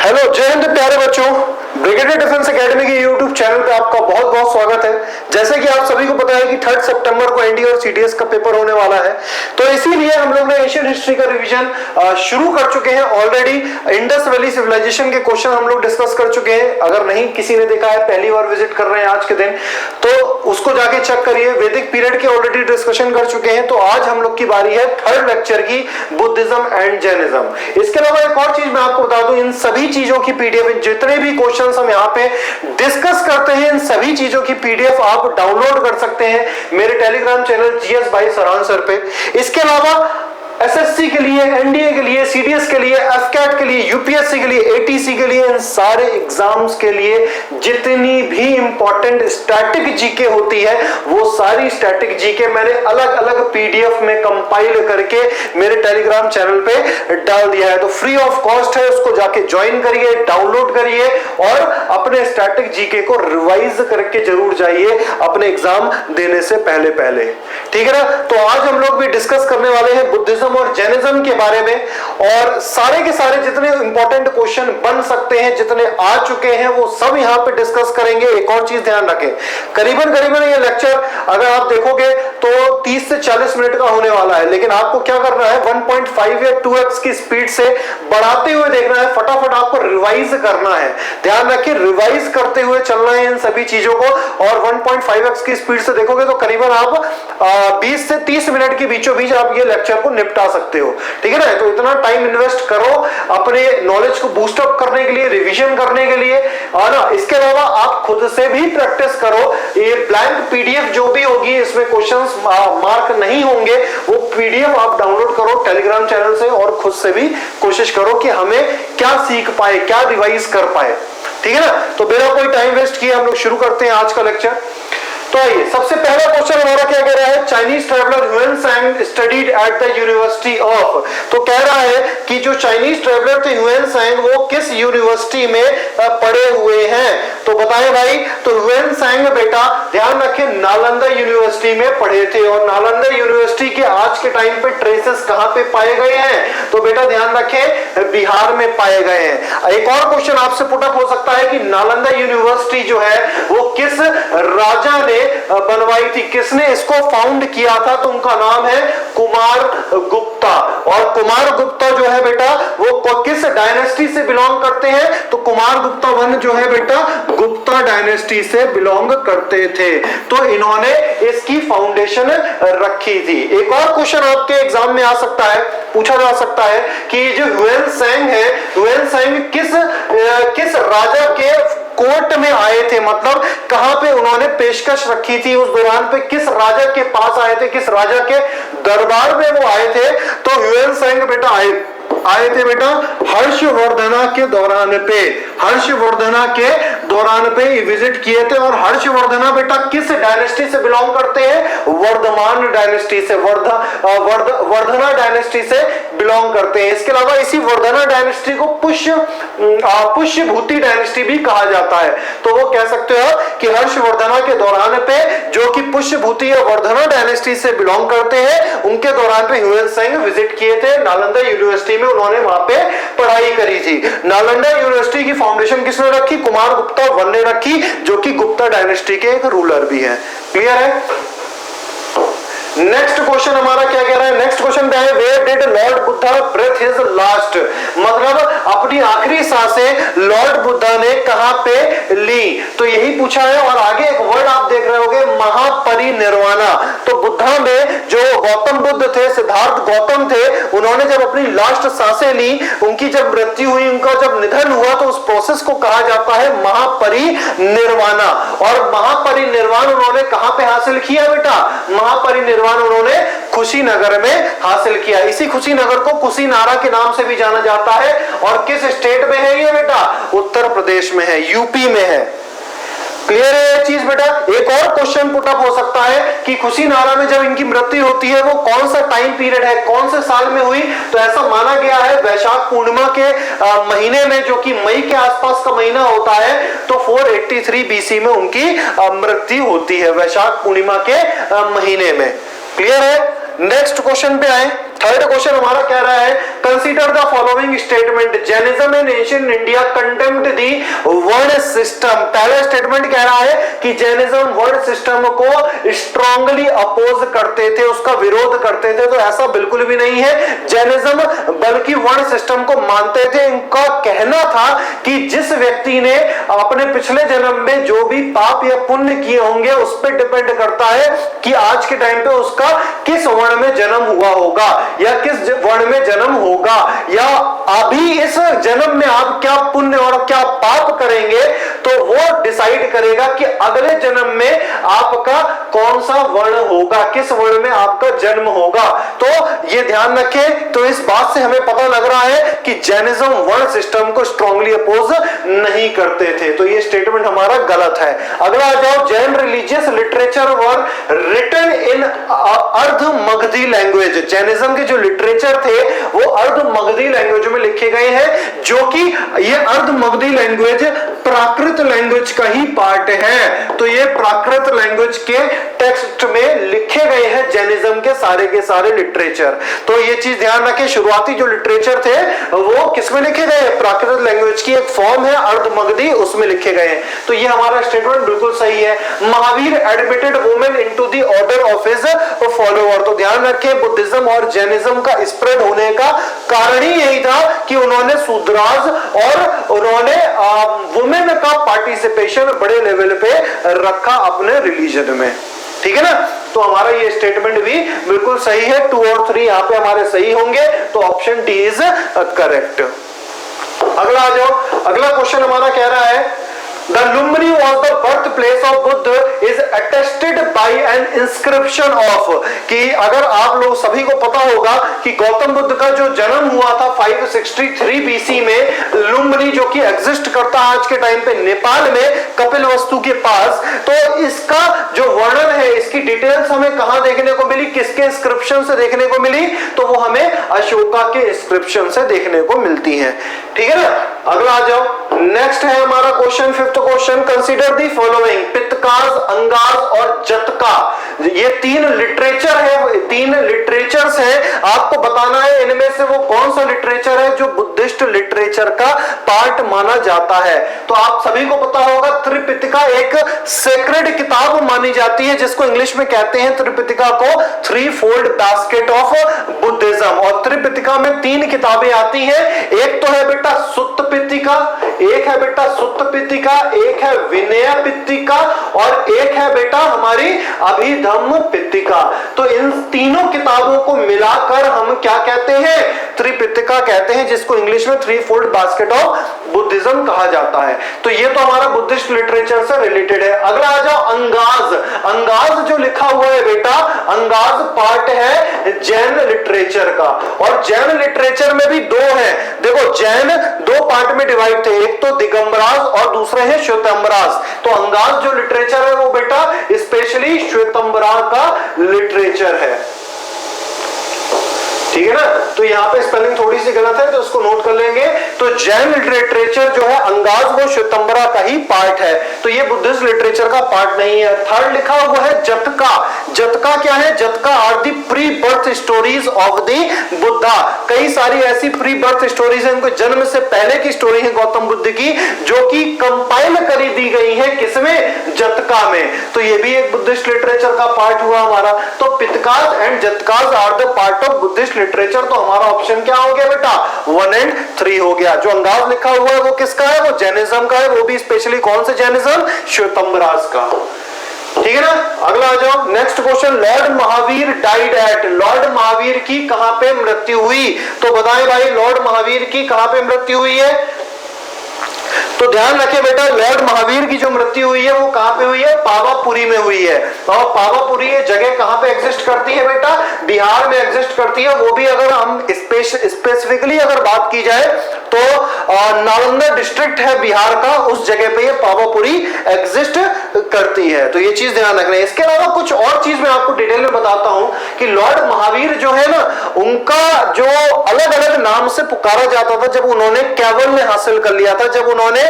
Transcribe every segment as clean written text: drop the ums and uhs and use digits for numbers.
Hello, जय हिंद प्यारे बच्चों। ब्रिगेडियर डिफेंस एकेडमी के यूट्यूब चैनल पे आपका बहुत बहुत स्वागत है। जैसे कि आप सभी को पता है कि 3 सितंबर को एनडीए और सीडीएस का पेपर होने वाला है, तो इसीलिए हम लोग ने एशियन हिस्ट्री का रिवीजन शुरू कर चुके हैं। ऑलरेडी इंडस वैली सिविलाइजेशन के क्वेश्चन हम लोग डिस्कस कर चुके हैं। अगर नहीं किसी ने देखा है, पहली बार विजिट कर रहे हैं आज के दिन, तो उसको जाके चेक करिए। वैदिक पीरियड के ऑलरेडी डिस्कशन कर चुके हैं। तो आज हम लोग की बारी है 3rd लेक्चर की, बुद्धिज्म एंड जैनिज्म। इसके अलावा एक और चीज मैं आपको बता दूं, इन सभी चीजों की पीडीएफ, जितने भी क्वेश्चंस हम यहाँ पे डिस्कस करते हैं, इन सभी चीजों की पीडीएफ आप डाउनलोड कर सकते हैं मेरे टेलीग्राम चैनल जीएस बाय सरान सर पे। इसके अलावा एसएससी के लिए, एनडीए के लिए, सीडीएस के लिए, एफकैट के लिए, यूपीएससी के लिए, एटीसी के लिए, इन सारे एग्जाम्स के लिए जितनी भी इंपॉर्टेंट स्टैटिक जीके होती है, वो सारी स्टैटिक जीके मैंने अलग अलग पीडीएफ में कंपाइल करके मेरे टेलीग्राम चैनल पे डाल दिया है। तो फ्री ऑफ कॉस्ट है, उसको जाके ज्वाइन करिए, डाउनलोड करिए और अपने स्टैटिक जीके को रिवाइज करके जरूर जाइए अपने एग्जाम देने से पहले। ठीक है ना। तो आज हम लोग भी डिस्कस करने वाले हैं बुद्धिज्म और जैनिज्म के बारे में, और सारे के सारे जितने इंपॉर्टेंट क्वेश्चन बन सकते हैं, जितने आ चुके हैं, वो सब यहाँ पे डिस्कस करेंगे। एक और चीज ध्यान रखें, करीबन ये लेक्चर अगर आप देखोगे तो 30 से 40 मिनट का होने वाला है, लेकिन आपको क्या करना है, 1.5 या 2x की स्पीड से बढ़ाते हुए देखना है। फटाफट आपको रिवाइज करना है। ध्यान रखिए, रिवाइज करते हुए चलना है इन सभी चीजों को। और 1.5x की स्पीड से देखोगे तो करीबन आप 20 से 30 मिनट के बीचों बीच आप ये लेक्चर को निपटा सकते हो। ठीक है ना। तो इतना टाइम इन्वेस्ट करो अपने नॉलेज को बूस्ट अप करने के लिए, रिवीजन करने के लिए, और ना इसके अलावा आप खुद से भी प्रैक्टिस करो। ये ब्लैंक पीडीएफ जो भी होगी, इसमें क्वेश्चंस मार्क नहीं होंगे, वो पीडीएफ आप डाउनलोड करो टेलीग्राम चैनल से और खुद से भी कोशिश करो कि हमें क्या सीख पाए, क्या रिवाइज कर पाए। ठीक है ना। तो बिना कोई टाइम वेस्ट किए हम लोग शुरू करते हैं आज का लेक्चर। तो आइए, सबसे पहला क्वेश्चन हमारा क्या कह रहा है, Chinese traveller Hiuen studied at the university of. तो कह रहा है कि जो चाइनीज ट्रैवलर थे ह्यूएन वो किस यूनिवर्सिटी में पढ़े हुए हैं। तो बताएं भाई। तो ह्यूएन बेटा ध्यान रखें, नालंदा यूनिवर्सिटी में पढ़े थे। और नालंदा यूनिवर्सिटी के आज के टाइम पे ट्रेसेस कहां पे पाए गए हैं, तो बेटा ध्यान रखें, बिहार में पाए गए हैं। एक और क्वेश्चन आपसे पुट अप हो सकता है कि नालंदा यूनिवर्सिटी जो है वो किस राजा ने बनवाई थी, किसने इसको फाउंड किया था। तो उनका नाम है कुमार गुप्ता। और कुमार गुप्ता जो है बेटा वो किस डायनेस्टी से बिलोंग करते हैं, तो कुमार गुप्ता वन जो है बेटा गुप्ता डायनेस्टी से बिलोंग करते थे। तो इन्होंने इसकी फाउंडेशन रखी थी। एक और क्वेश्चन आपके एग्जाम में आ सकता है, पूछा जा सकता है कि जो ह्यूएन है, ह्यूएन किस राजा के कोर्ट में आए थे, मतलब कहां पे उन्होंने पेशकश रखी थी, उस दौरान पे किस राजा के पास आए थे, किस राजा के दरबार में वो आए थे। तो ह्यूएन बेटा आए थे बेटा हर्षवर्धना के दौरान पे, हर्षवर्धना के दौरान पे विजिट किए थे। और हर्षवर्धना बेटा किस डायनेस्टी से बिलोंग करते हैं, वर्धमान डायनेस्टी से, वर्धना डायनेस्टी से बिलोंग करते हैं। इसके अलावा इसी वर्धना डायनेस्टी को पुष्यभूति डायनेस्टी भी कहा जाता है। तो वो कह सकते हो कि हर्षवर्धना के दौरान पे, जो कि पुष्यभूति या वर्धना डायनेस्टी से बिलोंग करते हैं, उनके दौरान पे ह्यूएन विजिट किए थे नालंदा यूनिवर्सिटी में, उन्होंने वहां पे पढ़ाई करी थी। नालंदा यूनिवर्सिटी की फाउंडेशन किसने रखी, कुमार गुप्ता वन ने रखी, जो कि गुप्ता डायनेस्टी के एक रूलर भी है। क्लियर है। नेक्स्ट क्वेश्चन हमारा क्या कह रहा है, नेक्स्ट क्वेश्चन क्या है, where did lord Buddha breathe his last. मतलब अपनी आखिरी सांसें लॉर्ड बुद्धा ने कहां पे ली, तो यही पूछा है। और आगे एक वर्ड आप देख रहे होगे, महापरिनिर्वाणा। तो बुद्धा में जो गौतम बुद्ध थे, सिद्धार्थ गौतम थे, उन्होंने जब अपनी लास्ट सांसें ली, उनकी जब मृत्यु हुई, उनका जब निधन हुआ, तो उस प्रोसेस को कहा जाता है महापरिनिर्वाणा। और महापरिनिर्वाण उन्होंने कहां पे हासिल किया बेटा, महापरिनिर्वाण उन्होंने कुशीनगर में हासिल किया। इसी कुशीनगर को कुशीनारा के नाम से भी जाना जाता है। और किस स्टेट में है ये बेटा, उत्तर प्रदेश में है, यूपी में है। क्लियर है ये चीज बेटा। एक और क्वेश्चन पुट अप हो सकता है कि कुशीनारा में जब इनकी मृत्यु होती है वो कौन सा टाइम पीरियड है, कौन से साल में हुई। तो ऐसा माना गया है वैशाख पूर्णिमा के महीने में, जो कि मई के आसपास का महीना होता है। तो 483 बीसी में उनकी मृत्यु होती है, वैशाख पूर्णिमा के महीने में। क्लियर है। नेक्स्ट क्वेश्चन पे आए, थर्ड क्वेश्चन हमारा कह रहा है consider the following statement, Jainism in ancient India contempt the varna system. पहला स्टेटमेंट कह रहा है कि जैनिज्म वर्ण सिस्टम को स्ट्रांगली अपोज करते थे, उसका विरोध करते थे, तो ऐसा बिल्कुल भी नहीं है। जैनिज्म बल्कि वर्ण सिस्टम को मानते थे। इनका कहना था कि जिस व्यक्ति ने अपने पिछले जन्म में जो भी पाप या पुण्य किए होंगे उस पर डिपेंड करता है कि आज के टाइम पे उसका किस वर्ण में जन्म हुआ होगा या किस वर्ण में जन्म होगा, या अभी इस जन्म में आप क्या पुण्य और क्या पाप करेंगे तो वो डिसाइड करेगा कि अगले जन्म में आपका कौन सा वर्ण होगा, किस वर्ण में आपका जन्म होगा। तो ये ध्यान रखें। तो इस बात से हमें पता लग रहा है कि जैनिज्म वर्ण सिस्टम को स्ट्रांगली अपोज नहीं करते थे, तो ये स्टेटमेंट हमारा गलत है। अगला आ जाओ, Jain religious literature were written in Ardha Magadhi language. Jainism के जो लिटरेचर थे वो अर्ध मगधी लैंग्वेज में लिखे गए हैं, जो कि ये अर्ध मगधी लैंग्वेज प्राकृत लैंग्वेज का ही पार्ट है। तो ये प्राकृत लैंग्वेज के टेक्स्ट में लिखे गए हैं जैनिज्म के सारे लिटरेचर। तो ये चीज ध्यान रखें, शुरुआती जो लिटरेचर थे वो किसमें लिखे गए, प्राकृत लैंग्वेज की एक फॉर्म है अर्ध मगधी, उसमें लिखे गए हैं। तो ये हमारा स्टेटमेंट बिल्कुल सही है। Mahavir admitted women into the order of his follower. तो ध्यान रखें, बुद्धिज्म और जैनिज्म का स्प्रेड होने का कारण ही यही था कि उन्होंने शूद्राज और उन्होंने वुमेन का पार्टिसिपेशन बड़े लेवल पे रखा अपने रिलीजन में। ठीक है ना, तो हमारा ये स्टेटमेंट भी बिल्कुल सही है। 2 और 3 यहां पे हमारे सही होंगे, तो ऑप्शन डी इज करेक्ट। अगला आ जाओ, अगला क्वेश्चन हमारा कह रहा है The Lumri was the birthplace of Buddha is attested by an inscription of, कि अगर आप लोग सभी को पता होगा कि गौतम बुद्ध का जो जन्म हुआ था 563 BC में लुम्बनी, जो कि एग्जिस्ट करता है आज के टाइम पे नेपाल में कपिलवस्तु के पास, तो इसका जो वर्णन है, इसकी डिटेल्स हमें कहां देखने को मिली, किसके इंस्क्रिप्शन से देखने को मिली, तो वो हमें अशोका के इंस्क्रिप्शन से देखने को मिलती है। ठीक है ना, अगला आ जाओ, नेक्स्ट है हमारा question, fifth question, consider the following, Pitakas, Angas और जतका। ये 3 लिटरेचर है, 3 लिटरेचर्स है, आपको बताना है इनमें से वो कौन सा लिटरेचर है जो बुद्धिस्ट लिटरेचर का पार्ट माना जाता है। तो आप सभी को पता होगा त्रिपिटका एक सेक्रेड किताब मानी जाती है, जिसको इंग्लिश में कहते हैं त्रिपिटका को three fold basket of Buddhism. और त्रिपिटका में 3 किताबें आती हैं, एक तो है बेटा सुत्त पिटिका, एक है बेटा सुत्त पिटिका, एक है विनय पिटिका और एक है बेटा हमारी अभिधम्म पिटिका। तो इन तीनों किताबों को मिलाकर हम क्या कहते हैं, त्रिपिटका कहते हैं, जिसको इंग्लिश में three fold basket of Buddhism कहा जाता है। तो ये तो हमारा बुद्धिस्ट लिटरेचर से रिलेटेड है। अगला आ जाओ अंगाज। अंगाज जो लिखा हुआ है बेटा, अंगाज पार्ट है जैन लिटरेचर का, और जैन लिटरेचर में भी 2 है। देखो जैन 2 पार्ट में डिवाइड थे, एक तो दिगंबराज और दूसरे है श्वेतंबराज। तो अंगाज जो लिटरेचर है वो बेटा स्पेशली श्वेतंबरा का लिटरेचर है। ठीक है ना, तो यहाँ पे स्पेलिंग थोड़ी सी गलत है तो उसको नोट कर लेंगे। तो जैन लिटरेचर जो है अंगाज वो श्वेतंबरा का ही पार्ट है, तो ये बुद्धिस्ट लिटरेचर का पार्ट नहीं है। थर्ड लिखा हुआ है जतका। जतका क्या है, Jataka are the pre birth stories of the Buddha. कई सारी ऐसी प्री बर्थ स्टोरीज है, उनको जन्म से पहले की स्टोरी है गौतम बुद्ध की, जो कि कंपाइल करी दी गई है किसमें, जतका में। तो ये भी एक बुद्धिस्ट लिटरेचर का पार्ट हुआ हमारा। तो Pitakas and Jatakas are the part of Buddhist literature. तो हमारा ऑप्शन क्या हो गया बेटा, 1 और 3 हो गया। जो अंगाज लिखा हुआ है वो किसका है, वो जैनिज्म का है, वो भी स्पेशली कौन से जैनिज्म, श्वेतंबराज का। ठीक है ना, अगला आ जाओ, next question, Lord Mahavir died eight. Lord Mahavir की कहां पे मृत्यु हुई, तो बताएं भाई लॉर्ड महावीर की कहां पे मृत्यु हुई है। तो ध्यान रखें बेटा, लॉर्ड महावीर की जो मृत्यु हुई है वो कहां पे हुई है, पावापुरी में हुई है। और पावापुरी ये जगह कहां पे एग्जिस्ट करती है बेटा, बिहार में एग्जिस्ट करती है। वो भी अगर हम स्पेसिफिकली अगर बात की जाए तो नालंदा डिस्ट्रिक्ट है बिहार का, उस जगह पे ये पावापुरी एग्जिस्ट करती है। तो ये चीज ध्यान रखना है। इसके अलावा कुछ और चीज मैं आपको डिटेल में बताता हूं कि लॉर्ड महावीर जो है ना, उनका जो अलग अलग नाम से पुकारा जाता था जब उन्होंने कैवल्य हासिल कर लिया था, जब उन्होंने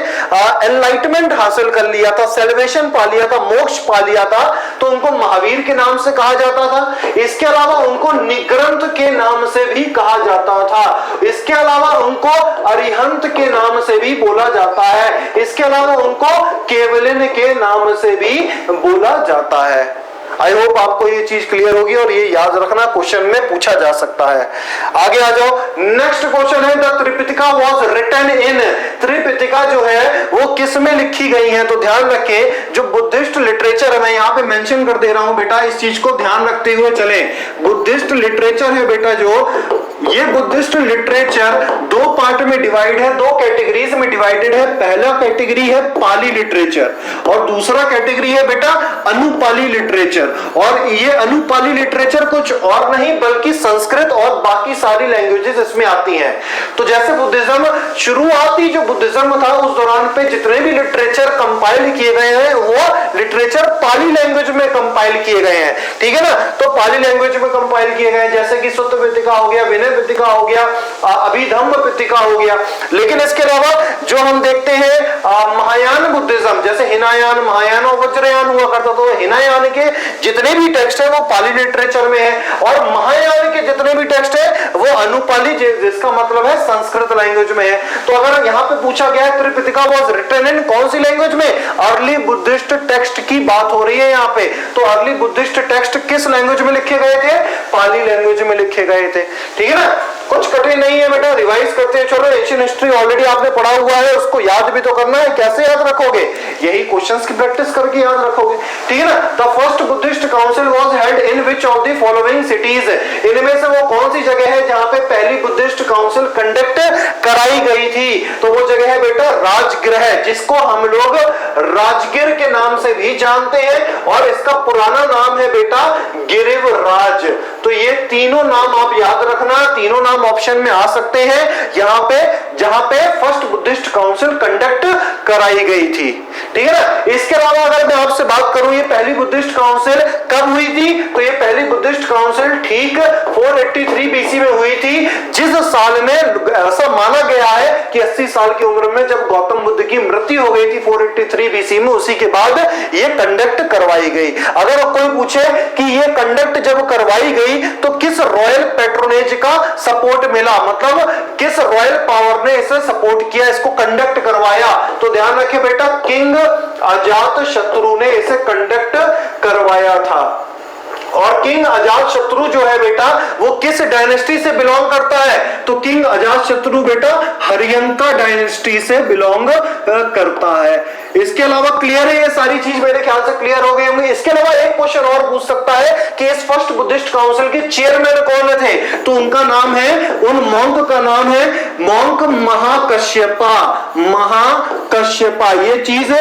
एनलाइटमेंट हासिल कर लिया था, सेल्वेशन पा लिया था, मोक्ष पा लिया था, तो उनको महावीर के नाम से कहा जाता था। इसके अलावा उनको निग्रंथ के नाम से भी कहा जाता था। इसके अलावा उनको अरिहंत के नाम से भी बोला जाता है। इसके अलावा उनको केवलिन के नाम से भी बोला जाता है। आई होप आपको ये चीज क्लियर होगी और ये याद रखना, क्वेश्चन में पूछा जा सकता है। आगे आ जाओ। नेक्स्ट क्वेश्चन है the Tripitaka was written in. Tripitaka जो है वो किस में लिखी गई है? तो ध्यान रखें, जो बुद्धिस्ट लिटरेचर है, मैं यहाँ पे मेंशन कर दे रहा हूं बेटा, इस चीज को ध्यान रखते हुए चले। बुद्धिस्ट लिटरेचर है बेटा, जो ये बुद्धिस्ट लिटरेचर दो पार्ट में डिवाइड है, दो कैटेगरीज में डिवाइडेड है। पहला कैटेगरी है पाली लिटरेचर और दूसरा कैटेगरी है बेटा अनुपाली लिटरेचर। और ये अनुपाली लिटरेचर कुछ और नहीं बल्कि संस्कृत और बाकी सारी लैंग्वेजेस इसमें आती हैं। तो जैसे बुद्धिज्म शुरुआती जो बुद्धिज्म था उस दौरान पे जितने भी लिटरेचर कंपाइल किए गए हैं वो लिटरेचर पाली लैंग्वेज में कंपाइल किए गए हैं, ठीक है ना। तो पाली लैंग्वेज में कंपाइल किए गए जैसे कि सुत्त पिटका हो गया, विनय पिटका हो गया, अभिधम्म पिटका हो गया। लेकिन इसके अलावा जो हम देखते हैं महायान बुद्धिज्म, जैसे हिनायान, महायान और वज्रयान हुआ करता, तो हिनायान के जितने भी टेक्स्ट है वो पाली लिटरेचर में है और महायान के जितने भी टेक्स्ट है वो अनुपाली, जिसका मतलब है संस्कृत लैंग्वेज में है। तो अगर यहाँ पे पूछा गया है त्रिपिटका वाज रिटन इन कौन सी लैंग्वेज में, अर्ली बुद्धिस्ट टेक्स्ट की बात हो रही है यहाँ पे। तो अर्ली बुद्धिस्ट टेक्स्ट किस लैंग्वेज में लिखे गए थे? पाली लैंग्वेज में लिखे गए थे, ठीक है ना। कुछ कठिन नहीं है बेटा, रिवाइज करते हैं। चलो एशियन हिस्ट्री ऑलरेडी आपने पढ़ा हुआ है, उसको याद भी तो करना है। कैसे याद रखोगे? यही क्वेश्चंस की प्रैक्टिस करके याद रखोगे, ठीक है ना। The first Buddhist council was held in which of the following cities. इनमें से वो कौन सी जगह है जहां पे पहली बुद्धिस्ट काउंसिल कंडक्ट कराई गई थी? तो वो जगह है बेटा राजगृह, जिसको हम लोग राजगिर के नाम से भी जानते हैं और इसका पुराना नाम है बेटा गिरिवराज। तो ये तीनों नाम आप याद रखना, तीनों नाम ऑप्शन में आ सकते हैं यहाँ पे, जहां पे फर्स्ट बुद्धिस्ट काउंसिल कंडक्ट कराई गई थी, ठीक है ना। इसके अलावा अगर मैं आपसे बात करूं ये पहली बुद्धिस्ट काउंसिल कब हुई थी, तो ये पहली बुद्धिस्ट काउंसिल ठीक 483 बीसी में हुई थी, जिस साल में ऐसा माना गया है कि 80 साल की उम्र में जब गौतम बुद्ध की मृत्यु हो गई थी 483 बीसी में, उसी के बाद ये कंडक्ट करवाई गई। अगर कोई पूछे कि ये कंडक्ट जब करवाई गई तो किस रॉयल पैट्रोनेज का सपोर्ट मिला, मतलब किस रॉयल पावर ने इसे सपोर्ट किया, इसको कंडक्ट करवाया, तो ध्यान रखें बेटा किंग अजात शत्रु ने इसे कंडक्ट करवाया था। और किंग अजात शत्रु जो है बेटा वो किस डायनेस्टी से बिलोंग करता है? तो किंग अजात शत्रु बेटा हरियंका डायनेस्टी से बिलोंग करता है। इसके अलावा क्लियर है, ये सारी चीज मेरे ख्याल से क्लियर हो गई होंगी। इसके अलावा एक क्वेश्चन और पूछ सकता है कि इस फर्स्ट बुद्धिस्ट काउंसिल के चेयरमैन कौन थे? तो उनका नाम है, उन मॉन्क का नाम है मॉन्क महाकश्यपा। महाकश्यपा, ये चीज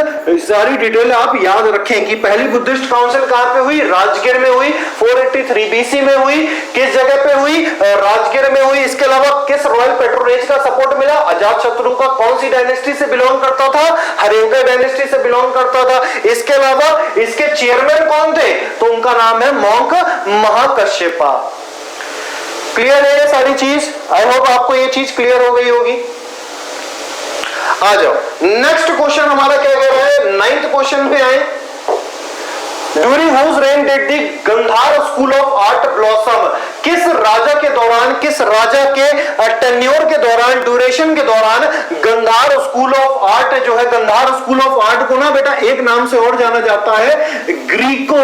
सारी डिटेल आप याद रखें कि पहली बुद्धिस्ट काउंसिल कहां पे हुई? राजगिर में हुई, 483 बीसी में हुई। किस जगह पे हुई? राजगिर में हुई। इसके अलावा किस रॉयल पैट्रोनेज का सपोर्ट मिला? अजात शत्रु का कौन सी डायनेस्टी से बिलोंग करता था? हरियंका डायनेस्टी से बिलोंग करता था। इसके अलावा इसके चेयरमैन कौन थे? तो उनका नाम है मॉन्क महाकश्यपा। क्लियर है ये सारी चीज? आई होप आपको ये चीज क्लियर हो गई होगी। आ जाओ नेक्स्ट क्वेश्चन हमारा क्या कह रहा है, 9th क्वेश्चन पे आए। During whose reign did the Gandhara school of art blossom? किस राजा के दौरान, किस राजा के टेन्योर के दौरान, ड्यूरेशन के दौरान गंधार स्कूल ऑफ आर्ट जो है, गंधार स्कूल ऑफ आर्ट को ना बेटा एक नाम से और जाना जाता है ग्रीको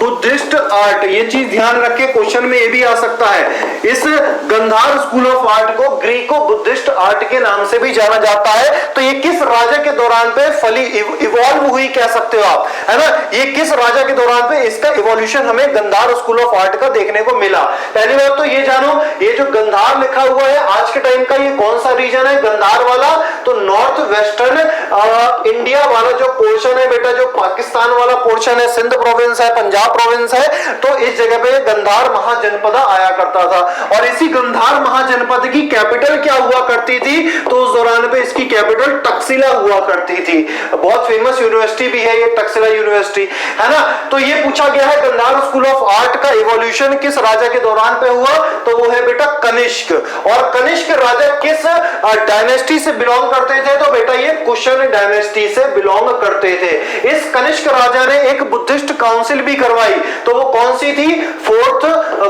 बुद्धिस्ट आर्ट। ये चीज ध्यान रखे, क्वेश्चन में ये भी आ सकता है। इस गंधार स्कूल ऑफ आर्ट को ग्रीको बुद्धिस्ट आर्ट के नाम से भी जाना जाता है। तो ये किस राजा के दौरान पे फली इवॉल्व हुई कह सकते हो आप, है ना। ये किस राजा के दौरान पे इसका इवोल्यूशन हमें गंधार स्कूल ऑफ आर्ट का देखने को मिला? पहली बात तो ये जानो, ये जो गंधार लिखा हुआ है आज के टाइम का, ये कौन सा रीजन है गंधार वाला? तो नॉर्थ वेस्टर्न इंडिया वाला जो पोर्शन है बेटा, जो पाकिस्तान वाला पोर्शन है, सिंध प्रोविंस है, पंजाब प्रोविंस है, तो इस जगह पे गंधार महाजनपद आया करता था। और इसी गंधार महाजनपद की कैपिटल क्या हुआ करती थी? तो उस दौरान पे इसकी कैपिटल तक्षशिला हुआ करती थी। बहुत फेमस यूनिवर्सिटी भी है ये तक्षशिला यूनिवर्सिटी, है ना। तो ये पूछा गया है गंधार स्कूल ऑफ आर्ट का इवोल्यूशन किस राजा के दौरान पे हुआ? तो वो है बेटा कनिष्क। और कनिष्क राजा किस डायनेस्टी से बिलोंग करते थे? तो बेटा ये कुशन डायनेस्टी से बिलोंग करते थे। इस कनिष्क राजा ने एक बुद्धिस्ट काउंसिल भी करवाई, तो वो कौन सी थी? फोर्थ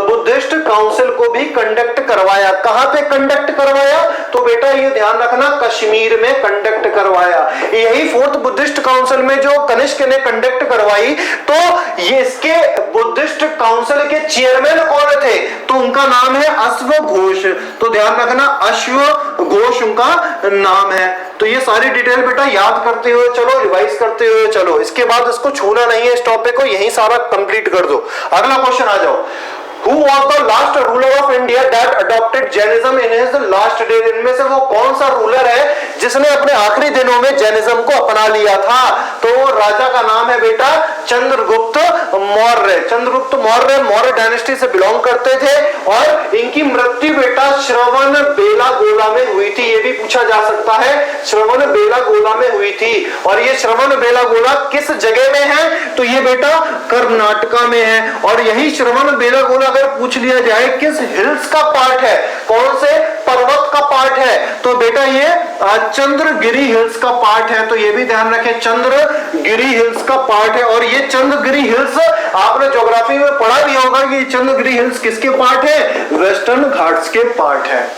बुद्धिस्ट काउंसिल को भी कंडक्ट करवाया। कहां पे कंडक्ट करवाया? तो बेटा ये ध्यान रखना, कश्मीर में कंडक्ट करवाया। यही फोर्थ बुद्धिस्ट काउंसिल में जो कनिष्क ने कंडक्ट करवाई, तो ये इसके बुद्धिस्ट काउंसिल के चेयरमैन कौन थे? तो उनका नाम है अश्व घोष। तो ध्यान रखना, अश्व घोष उनका नाम है। तो ये सारी डिटेल बेटा याद करते हुए चलो, रिवाइज करते हुए चलो, इसके बाद इसको छूना नहीं है, इस टॉपिक को यही सारा कंप्लीट कर दो। अगला क्वेश्चन आ जाओ। Who was the last ruler of India that adopted Jainism in his last days? इनमें से वो कौन सा रूलर है जिसने अपने आखिरी दिनों में जैनिज्म को अपना लिया था? तो वो राजा का नाम है बेटा चंद्रगुप्त मौर्य। चंद्रगुप्त मौर्य मौर्य डायनेस्टी से बिलोंग करते थे और इनकी मृत्यु बेटा श्रवण बेलागोला में हुई थी। ये भी पूछा जा सकता है, श्रवण बेलागोला में हुई थी। और ये श्रवण बेलागोला किस जगह में है? तो ये बेटा कर्नाटका में है। और यही श्रवण बेलागोला अगर पूछ लिया जाए किस हिल्स का पार्ट है, कौन से पर्वत का पार्ट है, तो बेटा ये चंद्रगिरी हिल्स का पार्ट है। तो ये भी ध्यान रखें, चंद्रगिरी हिल्स का पार्ट है। और ये चंद्रगिरी हिल्स आपने ज्योग्राफी में पढ़ा भी होगा कि चंद्रगिरी हिल्स किसके पार्ट है? वेस्टर्न घाट्स के पार्ट है,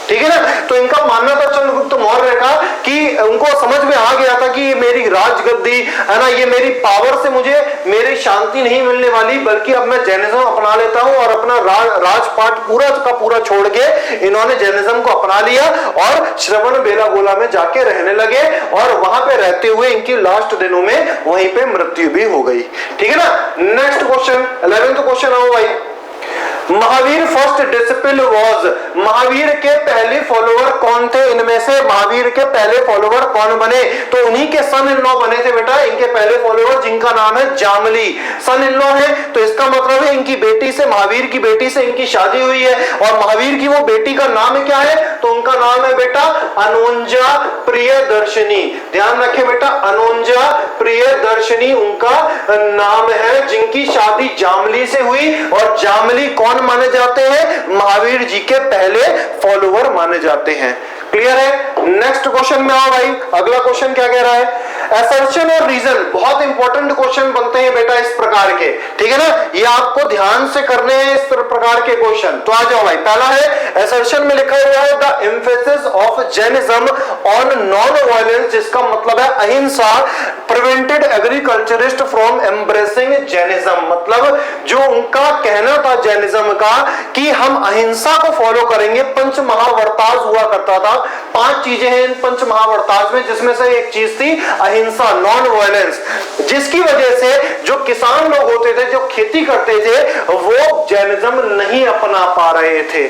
ठीक है ना। तो इनका मानना था चंद्रगुप्त मौर्य का कि उनको समझ में आ गया था कि ये मेरी राजगद्दी है ना, ये मेरी पावर से मुझे मेरी शांति नहीं मिलने वाली, बल्कि अब मैं जैनिज्म अपना लेता हूं। और अपना राजपाट पूरा का पूरा छोड़ के इन्होंने जैनिज्म को अपना लिया और श्रवण बेलागोला में जाके रहने लगे। और वहां पे रहते हुए इनकी लास्ट दिनों में वहीं पे मृत्यु भी हो गई, ठीक है ना। नेक्स्ट क्वेश्चन, 11th क्वेश्चन आओ भाई। Mahavir first disciple was, Mahavir के पहले फॉलोवर कौन थे? इनमें से महावीर के पहले फॉलोवर कौन बने? तो उन्हीं के सन इन लॉ बने थे बेटा इनके पहले फॉलोवर, जिनका नाम है जामली। सन इन लॉ है तो इसका मतलब है इनकी बेटी से, महावीर की बेटी से इनकी शादी हुई है। और महावीर की वो बेटी का नाम क्या है? तो उनका नाम है बेटा अनोंजा प्रियदर्शनी। ध्यान रखें बेटा, अनोंजा प्रियदर्शनी उनका नाम है, जिनकी शादी जामली से हुई। और जामली कौन माने जाते हैं? महावीर जी के पहले फॉलोवर माने जाते हैं। क्लियर है। नेक्स्ट क्वेश्चन में आओ भाई। अगला क्वेश्चन क्या कह रहा है? असर्शन और रीजन, बहुत इंपॉर्टेंट क्वेश्चन बनते हैं बेटा इस प्रकार के, ठीक है ना। ये आपको ध्यान से करने हैं इस प्रकार के क्वेश्चन। तो आ जाओ भाई। पहला है असर्शन में लिखा हुआ है the emphasis of Jainism on non violence, जिसका मतलब है अहिंसा, prevented agriculturist from embracing Jainism. मतलब जो उनका कहना था जैनिज्म का कि हम अहिंसा को फॉलो करेंगे। पंच महावर्ताज हुआ करता था, 5 चीजें हैं इन पंच महावर्ताज में, जिसमें से एक चीज थी अहिंसा, नॉन वायलेंस, जिसकी वजह से जो किसान लोग होते थे, जो खेती करते थे, वो जैनिज्म नहीं अपना पा रहे थे।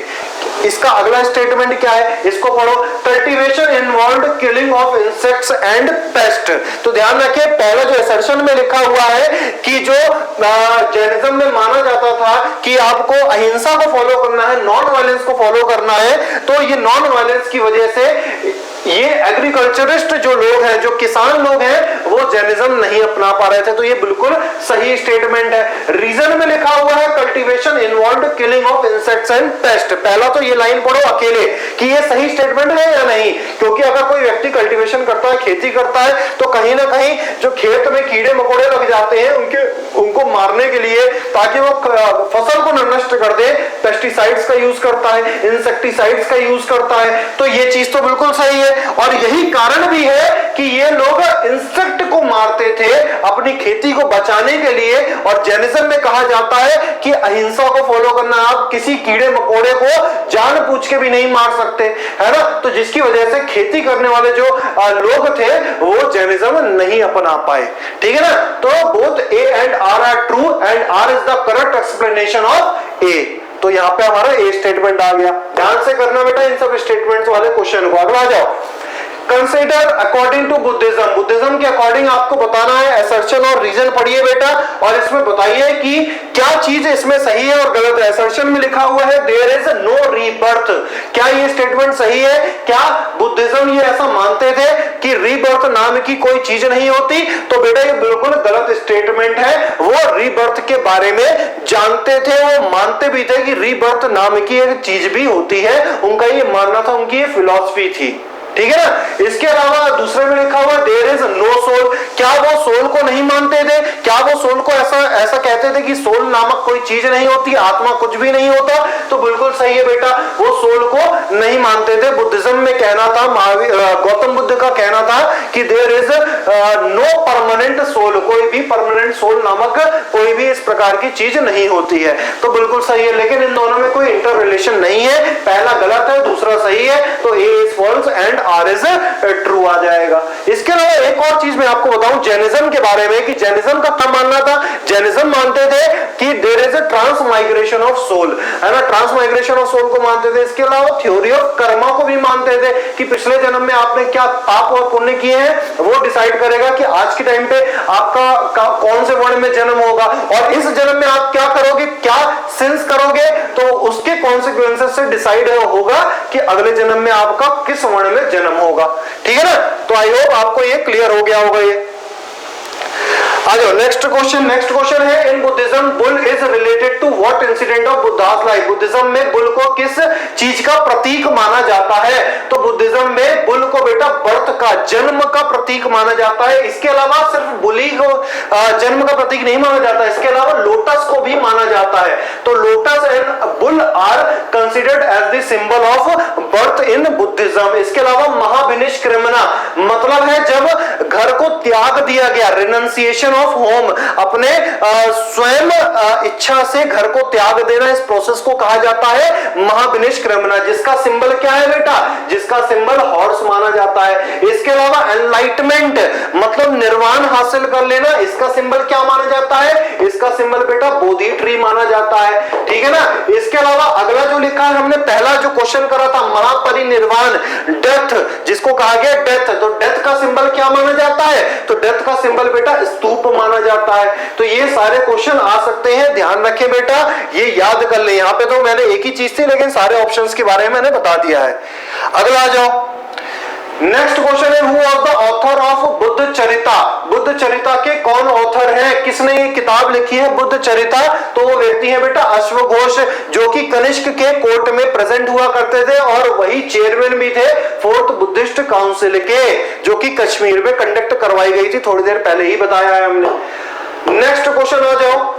इसका अगला स्टेटमेंट क्या है, इसको पढ़ो। Cultivation involved killing of insects and paste. तो ध्यान रखिए, पहला जो असर्शन में लिखा हुआ है कि जो जैनिज्म में माना जाता था कि आपको अहिंसा को फॉलो करना है, नॉन वायलेंस को फॉलो करना है, तो ये नॉन वायलेंस की वजह से ये एग्रीकल्चरिस्ट जो लोग हैं, जो किसान लोग हैं, वो जैनिज्म नहीं अपना पा रहे थे। तो ये बिल्कुल सही स्टेटमेंट है। रीजन में लिखा हुआ है cultivation involved killing of insects and paste. पहला तो ये लाइन पढ़ो अकेले कि ये सही स्टेटमेंट है या नहीं, क्योंकि अगर कोई व्यक्ति कल्टीवेशन करता है, खेती करता है, तो कहीं ना कहीं जो खेत में कीड़े मकोड़े लग जाते हैं उनको मारने के लिए, ताकि वो फसल को नष्ट कर दे, पेस्टिसाइड्स का यूज करता है, इंसेक्टिसाइड्स का यूज करता है। तो ये चीज तो बिल्कुल सही है। और यही कारण भी है कि ये लोग इंसेक्ट को मारते थे अपनी खेती को बचाने के लिए। और जैनिज्म में कहा जाता है कि अहिंसा को फॉलो करना, आप किसी कीड़े मकोड़े को जानबूझ के भी नहीं मार सकते, है ना। तो जिसकी वजह से खेती करने वाले जो लोग थे, वो जैनिज्म नहीं अपना पाए, ठीक है ना। तो both A and R are true and R is the correct explanation of A. तो यहाँ पे हमारा ए स्टेटमेंट आ गया। ध्यान से करना बेटा इन सब स्टेटमेंट्स वाले क्वेश्चन को। अगला आ जाओ, consider according to Buddhism, Buddhism के अकॉर्डिंग आपको बताना है, असर्शन और रीजन पढ़िए बेटा, और इसमें बताइए कि क्या चीज इसमें सही है और गलत है। असर्शन में लिखा हुआ है देयर इज नो रीबर्थ, क्या ये स्टेटमेंट सही है? क्या बुद्धिज्म ये ऐसा मानते थे कि रीबर्थ नाम की कोई चीज नहीं होती? तो बेटा ये बिल्कुल गलत स्टेटमेंट है। वो रीबर्थ के बारे में जानते थे, वो मानते भी थे कि रीबर्थ नाम की एक चीज भी होती है, उनका ये मानना था, उनकी ये फिलॉसफी थी, ठीक है ना। इसके अलावा दूसरे में लिखा हुआ देयर इज नो सोल, क्या वो सोल को नहीं मानते थे? क्या वो सोल को ऐसा कहते थे कि सोल नामक कोई चीज नहीं होती, आत्मा कुछ भी नहीं होता? तो बिल्कुल सही है बेटा, वो सोल को नहीं मानते थे। बुद्धिज्म में कहना था, गौतम बुद्ध का कहना था कि there is no permanent soul, कोई भी परमानेंट सोल नामक कोई भी इस प्रकार की चीज नहीं होती है। तो बिल्कुल सही है, लेकिन इन दोनों में कोई इंटर रिलेशन नहीं है, पहला गलत है, दूसरा सही है, तो A is false and R is true आ जाएगा। इसके अलावा एक और चीज मैं आपको बताऊं जैनिज्म के बारे में, कि जैनिज्म का क्या मानना था? जैनिज्म मानते थे कि there is a transmigration of soul, है ना, ट्रांस माइग्रेशन ऑफ सोल को मानते थे। इसके अलावा थ्योरी ऑफ कर्मा को भी मानते थे कि पिछले जन्म में आपने क्या पाप और पुण्य किए हैं, वो डिसाइड करेगा कि आज के टाइम पे आपका कौन से वर्ण में जन्म होगा, और इस जन्म में आप क्या करोगे, क्या सिंस करोगे, तो उसके कॉन्सिक्वेंसेस से डिसाइड होगा कि अगले जन्म में आपका किस वर्ण में जन्म होगा, ठीक है ना। तो आई होप आपको ये क्लियर हो गया होगा। ये आ जाओ नेक्स्ट क्वेश्चन है in Buddhism bull is related to what incident of Buddha's life, Buddhism में बुल को किस चीज का प्रतीक माना जाता है? तो बुद्धिज्म में बुल को बेटा बर्थ का, जन्म का प्रतीक माना जाता है। इसके अलावा सिर्फ बुली को जन्म का प्रतीक नहीं माना जाता, इसके अलावा लोटस को भी माना जाता है। तो lotus and bull are considered as the symbol of birth in Buddhism. इसके अलावा महाविनिष्क्रमना मतलब है जब घर को त्याग दिया गया, रिनंसिएशन ऑफ होम, अपने स्वयं इच्छा से घर को त्याग देना, इस प्रोसेस को कहा जाता है महाविनिष्क्रमना, जिसका सिंबल क्या है बेटा? जिसका सिंबल हॉर्स माना जाता है। इसके अलावा एनलाइटमेंट मतलब निर्वाण हासिल कर लेना, इसका सिंबल क्या माना जाता है? इसका सिंबल बेटा बोधि ट्री माना जाता है, ठीक है ना। इसके अलावा अगला जो लिखा है, हमने पहला जो क्वेश्चन करा था महापरिनिर्वाण, डेथ, जिसको कहा गया डेथ, तो डेथ का सिंबल क्या माना जाता है? तो डेथ का सिंबल बेटा स्तूप माना जाता है। तो ये सारे क्वेश्चन आ सकते हैं, ध्यान रखें बेटा, ये याद कर ले। यहां पे तो मैंने एक ही चीज थी, लेकिन सारे ऑप्शंस के बारे में मैंने बता दिया है। अगला आ जाओ, नेक्स्ट क्वेश्चन है who was the author of Buddha Charita, Buddha Charita के कौन ऑथर है? किसने ये किताब लिखी है बुद्ध चरिता? तो वो व्यक्ति है बेटा अश्वघोष, जो कि कनिष्क के कोर्ट में प्रेजेंट हुआ करते थे, और वही चेयरमैन भी थे फोर्थ बुद्धिस्ट काउंसिल के, जो कि कश्मीर में कंडक्ट करवाई गई थी, थोड़ी देर पहले ही बताया है हमने। नेक्स्ट क्वेश्चन आ जाओ,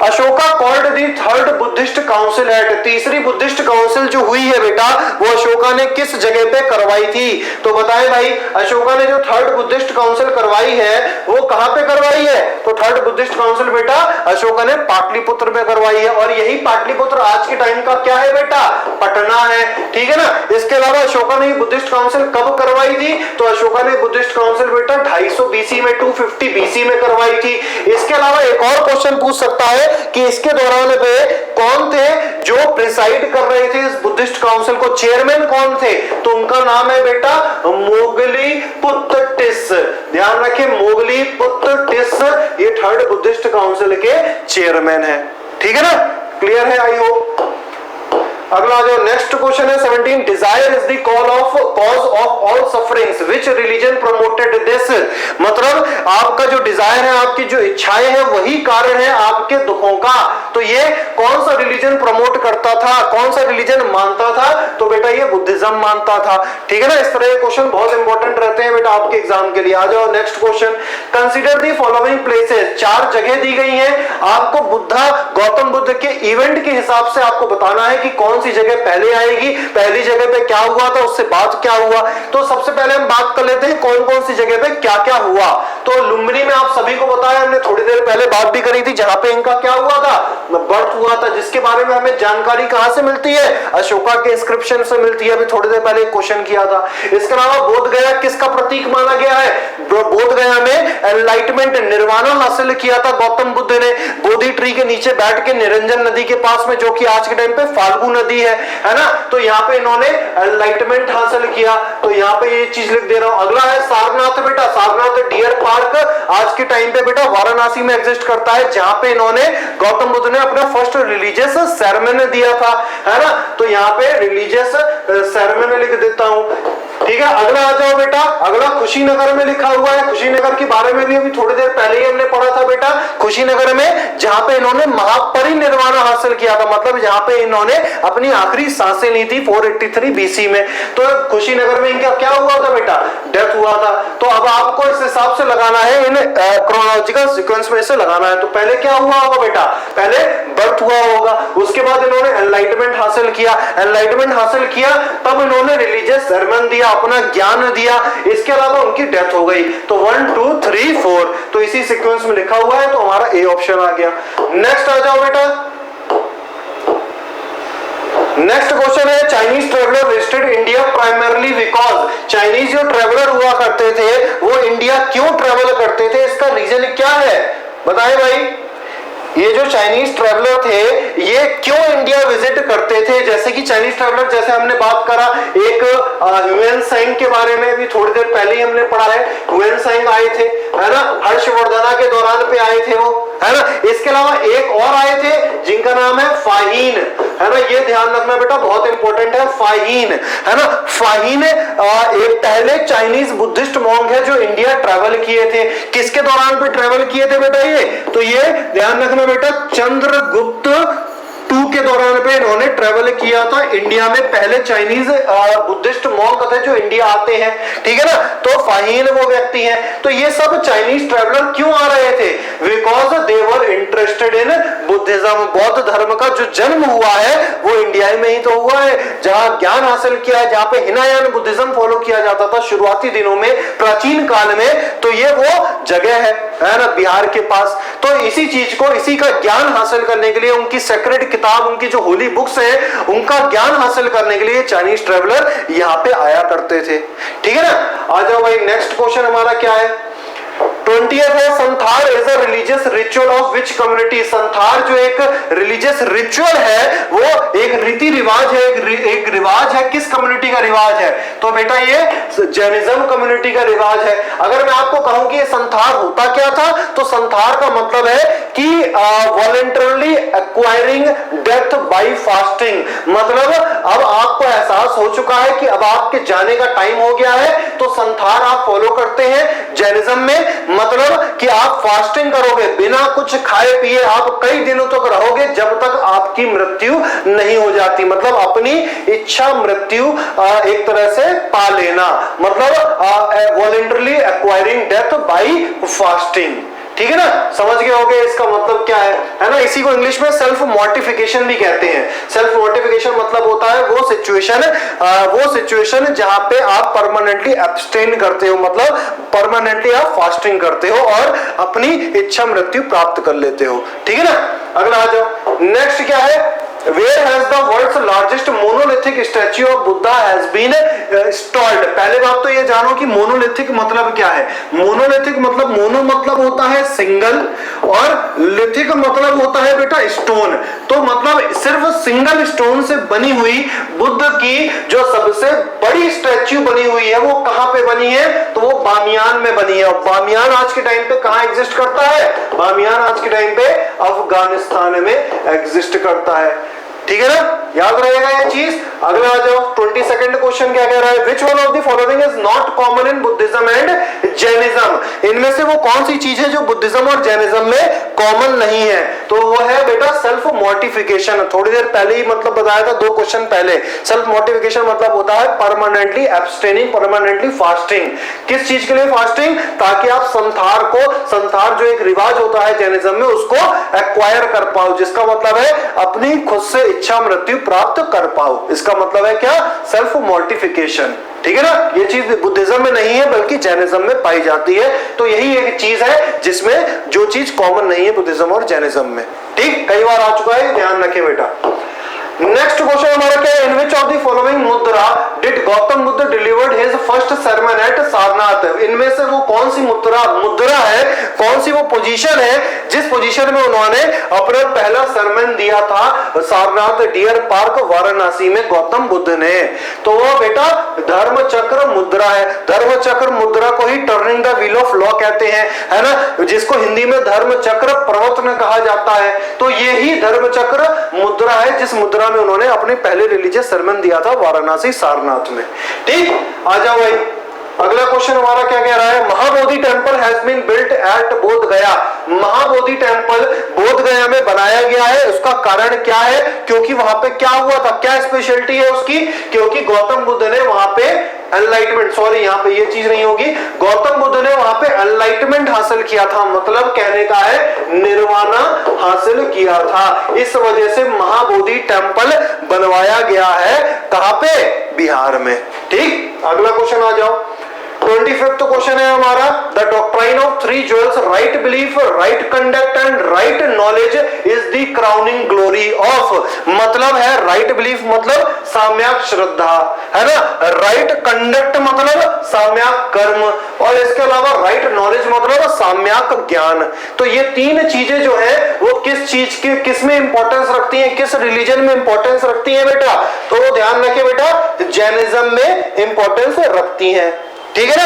Ashoka called the third Buddhist council at, तीसरी बुद्धिस्ट काउंसिल जो हुई है बेटा वो अशोका ने किस जगह पे करवाई थी? तो बताएं भाई, अशोका ने जो थर्ड बुद्धिस्ट काउंसिल करवाई है वो कहां पे करवाई है? तो थर्ड बुद्धिस्ट काउंसिल बेटा अशोका ने पाटलिपुत्र में करवाई है, और यही पाटलिपुत्र आज के टाइम का क्या है बेटा? पटना है, ठीक है ना। इसके अलावा अशोका ने बुद्धिस्ट काउंसिल कब करवाई थी? तो अशोका ने बुद्धिस्ट काउंसिल बेटा 250 बीसी में, 250 बीसी में करवाई थी। इसके अलावा एक और क्वेश्चन पूछ सकता है कि इसके दौरान पे कौन थे जो प्रिसाइड कर रहे थे इस बुद्धिस्ट काउंसिल को, चेयरमैन कौन थे? तो उनका नाम है बेटा मोगली पुत्र टिस, ध्यान रखें मोगली पुत्र टिस, ये थर्ड बुद्धिस्ट काउंसिल के चेयरमैन है, ठीक है ना। क्लियर है आई होप। अगला जो नेक्स्ट क्वेश्चन है 17, desire is the cause of all sufferings, which religion promoted this, मतलब आपका जो डिजायर है, आपकी जो इच्छाएं हैं, वही कारण है आपके दुखों का। तो ये कौन सा रिलीजन प्रमोट करता था, कौन सा रिलीजन मानता था? तो बेटा ये बुद्धिज्म मानता था, ठीक है ना। इस तरह के क्वेश्चन बहुत इंपॉर्टेंट रहते हैं बेटा आपके एग्जाम के लिए। आ जाओ next question, consider the following places, 4 जगह दी गई हैं, आपको गौतम बुद्ध के इवेंट के हिसाब से आपको बताना है कि कौन सी जगह पहले आएगी, पहली जगह पे क्या हुआ था, उससे बाद क्या हुआ। तो सबसे सबसे पहले हम बात कर लेते हैं कौन कौन सी जगह पे क्या क्या हुआ। तो लुम्बिनी में आप सभी को बताया, हमने थोड़ी देर पहले बात भी करी थी, जहां पे इनका क्या हुआ था, बर्थ हुआ था, जिसके बारे में हमें जानकारी कहां से मिलती है, अशोका के इंस्क्रिप्शन से मिलती है। अभी थोड़ी देर पहले क्वेश्चन किया था। इसके अलावा बोध गया किसका प्रतीक माना गया है, बोध गया में एनलाइटमेंट निर्वाणा हासिल किया था गौतम बुद्ध ने, बोधि ट्री के नीचे बैठ के निरंजन नदी के पास में, जो कि आज के टाइम पे फाल्गु नदी है ना। तो यहाँ पे इन्होंने एनलाइटमेंट हासिल किया। तो यहाँ पे ये चीज लिख दे रहा हूं। अगला है सारनाथ। बेटा सारनाथ डियर पार्क आज के टाइम पे बेटा वाराणसी में एग्जिस्ट करता है, जहां पे इन्होंने गौतम बुद्ध ने अपना फर्स्ट रिलीजियस सेरेमनी दिया था, है ना। तो यहाँ पे रिलीजियस सेरेमनी लिख देता हूं, ठीक है। अगला आ जाओ बेटा, अगला कुशीनगर में लिखा हुआ है। कुशीनगर के बारे में भी अभी थोड़ी देर पहले ही हमने पढ़ा था बेटा। कुशीनगर में जहां पे इन्होंने महापरिनिर्वाण हासिल किया था, मतलब जहां पे इन्होंने अपनी आखिरी सांसें ली थी 483 बीसी में। तो कुशीनगर में इनका क्या हुआ था बेटा, डेथ हुआ था। तो अब आपको इस हिसाब से लगाना है, इन क्रोनोलॉजिकल सीक्वेंस में से लगाना है। तो पहले क्या हुआ होगा बेटा, पहले बर्थ हुआ होगा, उसके बाद इन्होंने एनलाइटमेंट हासिल किया, एनलाइटमेंट हासिल किया तब इन्होंने रिलीजियस सेरेमनी दिया, अपना ज्ञान दिया, इसके अलावा उनकी डेथ हो गई। तो 1 2 3 4 तो इसी सीक्वेंस में लिखा हुआ है, तो हमारा ए ऑप्शन आ गया। नेक्स्ट आ जाओ बेटा, नेक्स्ट क्वेश्चन है Chinese traveller visited India primarily because, Chinese जो ट्रेवलर हुआ करते थे वो इंडिया क्यों ट्रेवल करते थे, इसका रीजन क्या है, बताएं भाई। ये जो चाइनीज ट्रैवलर थे ये क्यों इंडिया विजिट करते थे। जैसे कि चाइनीज ट्रैवलर, जैसे हमने बात करा एक ह्यूएन सांग के बारे में भी थोड़ी देर पहले ही हमने पढ़ा है। ह्यूएन सांग आए थे, है ना, हर्षवर्धना के दौरान पे आए थे वो, है ना। इसके अलावा एक और आए थे जिनका नाम है फाहीन, है ना, ये ध्यान रखना बेटा, बहुत इंपॉर्टेंट है फाहीन, है ना। फाहीन एक पहले चाइनीज बुद्धिस्ट मॉन्क है जो इंडिया ट्रैवल किए थे। किसके दौरान पे ट्रैवल किए थे बेटा, ये तो ये ध्यान रखना बेटा, चंद्रगुप्त 2 के दौरान पे इन्होंने ट्रेवल किया था इंडिया में। पहले चाइनीज बुद्धिस्ट मॉन्क थे जो इंडिया आते हैं, ठीक है ना। तो फाहीन वो व्यक्ति हैं। तो ये सब चाइनीज ट्रेवलर क्यों आ रहे थे, because they were interested in Buddhism. बौद्ध धर्म का जो जन्म हुआ है वो इंडिया में ही तो हुआ है, जहां ज्ञान हासिल किया है, जहां पे हिनायान बुद्धिज्म फॉलो किया जाता था शुरुआती दिनों में, प्राचीन काल में। तो ये वो जगह है ना, बिहार के पास। तो इसी चीज को, इसी का ज्ञान हासिल करने के लिए, उनकी सेक्रेड किताब, उनकी जो होली बुक्स है, उनका ज्ञान हासिल करने के लिए चाइनीज ट्रैवलर यहाँ पे आया करते थे, ठीक है ना। आ जाओ भाई, नेक्स्ट क्वेश्चन हमारा क्या है, 20th है, Santhara is a religious ritual of which community. Santhara जो एक रिलीजियस रिचुअल है, वो एक रीति रिवाज है, एक रिवाज है, किस कम्युनिटी का रिवाज है, तो बेटा ये जैनिज्म कम्युनिटी का रिवाज है। अगर मैं आपको कहूं कि ये संथार होता क्या था, तो संथार का मतलब है कि voluntarily acquiring death by fasting. मतलब अब आपको एहसास हो चुका है कि अब आपके जाने का टाइम हो गया है, तो संथार आप फॉलो करते हैं जैनिज्म में। मतलब कि आप फास्टिंग करोगे, बिना कुछ खाए पिए आप कई दिनों तक रहोगे, जब तक आपकी मृत्यु नहीं हो जाती। मतलब अपनी इच्छा मृत्यु एक तरह से पा लेना, मतलब voluntarily acquiring death by fasting, ठीक है ना। समझ गए होगे इसका मतलब क्या है ना। इसी को इंग्लिश में सेल्फ मोर्टिफिकेशन भी कहते हैं। सेल्फ मोर्टिफिकेशन मतलब होता है वो सिचुएशन जहां पे आप परमानेंटली एब्स्टेन करते हो, मतलब परमानेंटली आप फास्टिंग करते हो और अपनी इच्छा मृत्यु प्राप्त कर लेते हो, ठीक है ना। अगला आ जाओ, नेक्स्ट क्या है, Where has the world's largest monolithic statue of Buddha has been installed? पहले बात तो ये जानो कि मोनोलिथिक मतलब क्या है। मोनोलिथिक मतलब, मोनो मतलब होता है सिंगल और लिथिक मतलब होता है बेटा स्टोन। तो मतलब सिर्फ सिंगल स्टोन से बनी हुई बुद्ध की जो सबसे बड़ी स्टैच्यू बनी हुई है, वो कहां पे बनी है, तो वो बामियान में बनी है। बामियान आज के टाइम पे कहां एग्जिस्ट करता है, बामियान आज के टाइम पे अफगानिस्तान में एग्जिस्ट करता है, ठीक है ना, याद रहेगा ये चीज। अगला आ जाओ, 22nd क्वेश्चन क्या कह रहा है, which one of the following is not common in Buddhism and Jainism. इनमें से वो कौन सी चीज है जो बुद्धिज्म और जैनिज्म में कॉमन नहीं है, तो वो है बेटा सेल्फ मोर्टिफिकेशन। थोड़ी देर पहले ही मतलब बताया था, 2 क्वेश्चन पहले। सेल्फ मोर्टिफिकेशन मतलब होता है परमानेंटली एब्स्टेनिंग, परमानेंटली फास्टिंग। किस चीज के लिए फास्टिंग, ताकि आप संथार जो एक रिवाज होता है जैनिज्म में, उसको एक्वायर कर पाओ, जिसका मतलब है अपनी खुद से इच्छा मृत्यु प्राप्त कर पाओ। इसका मतलब है क्या? सेल्फ मोर्टिफिकेशन। ठीक है ना? ये चीज बुद्धिज्म में नहीं है बल्कि जैनिज्म में पाई जाती है। तो यही एक चीज है जिसमें जो चीज कॉमन नहीं है बुद्धिज्म और जैनिज्म में। ठीक, कई बार आ चुका है, ध्यान रखें बेटा। नेक्स्ट क्वेश्चन हमारा क्या है? In which of the following mudra did Gautam Buddha delivered his first sermon at Sarnath? इनमें से वो कौन सी मुद्रा है, कौन सी वो पोजीशन है जिस पोजीशन में उन्होंने अपना पहला सरमन दिया था सारनाथ डियर पार्क वाराणसी में गौतम बुद्ध ने? तो वो बेटा धर्म चक्र मुद्रा है। धर्म चक्र मुद्रा को ही turning the wheel of law कहते हैं, है ना, जिसको हिंदी में धर्म चक्र प्रवर्तन कहा जाता है। तो ये ही धर्म चक्र मुद्रा है जिस मुद्रा में उन्होंने अपने पहले रिलीजियस सरमन दिया था वाराणसी सारनाथ में। ठीक, आ जाओ भाई, अगला क्वेश्चन हमारा क्या कह रहा है? Mahabodhi temple has been built at Bodh Gaya. Mahabodhi temple बोध गया में बनाया गया है, उसका कारण क्या है? क्योंकि वहां पे क्या हुआ था, क्या स्पेशलिटी है उसकी? क्योंकि गौतम बुद्ध ने वहां पे एनलाइटमेंट, सॉरी यहाँ पे ये चीज नहीं होगी, गौतम बुद्ध ने वहां पे एनलाइटमेंट हासिल किया था, मतलब कहने का है निर्वाणा हासिल किया था। इस वजह से महाबोधि टेम्पल बनवाया गया है। कहां पे? बिहार में। ठीक, अगला क्वेश्चन आ जाओ। 25th क्वेश्चन है हमारा, the doctrine of three jewels right belief, right conduct and right knowledge is the crowning glory of. मतलब है राइट बिलीफ मतलब साम्यक श्रद्धा, है ना, राइट कंडक्ट मतलब साम्यक कर्म, और इसके अलावा राइट नॉलेज मतलब साम्यक ज्ञान। तो ये तीन चीजें जो है वो किस चीज के, किस में इंपॉर्टेंस रखती है, किस रिलीजन में इंपॉर्टेंस रखती है बेटा? तो ध्यान रखे बेटा, जैनिज्म में इंपॉर्टेंस रखती है। ठीक है ना,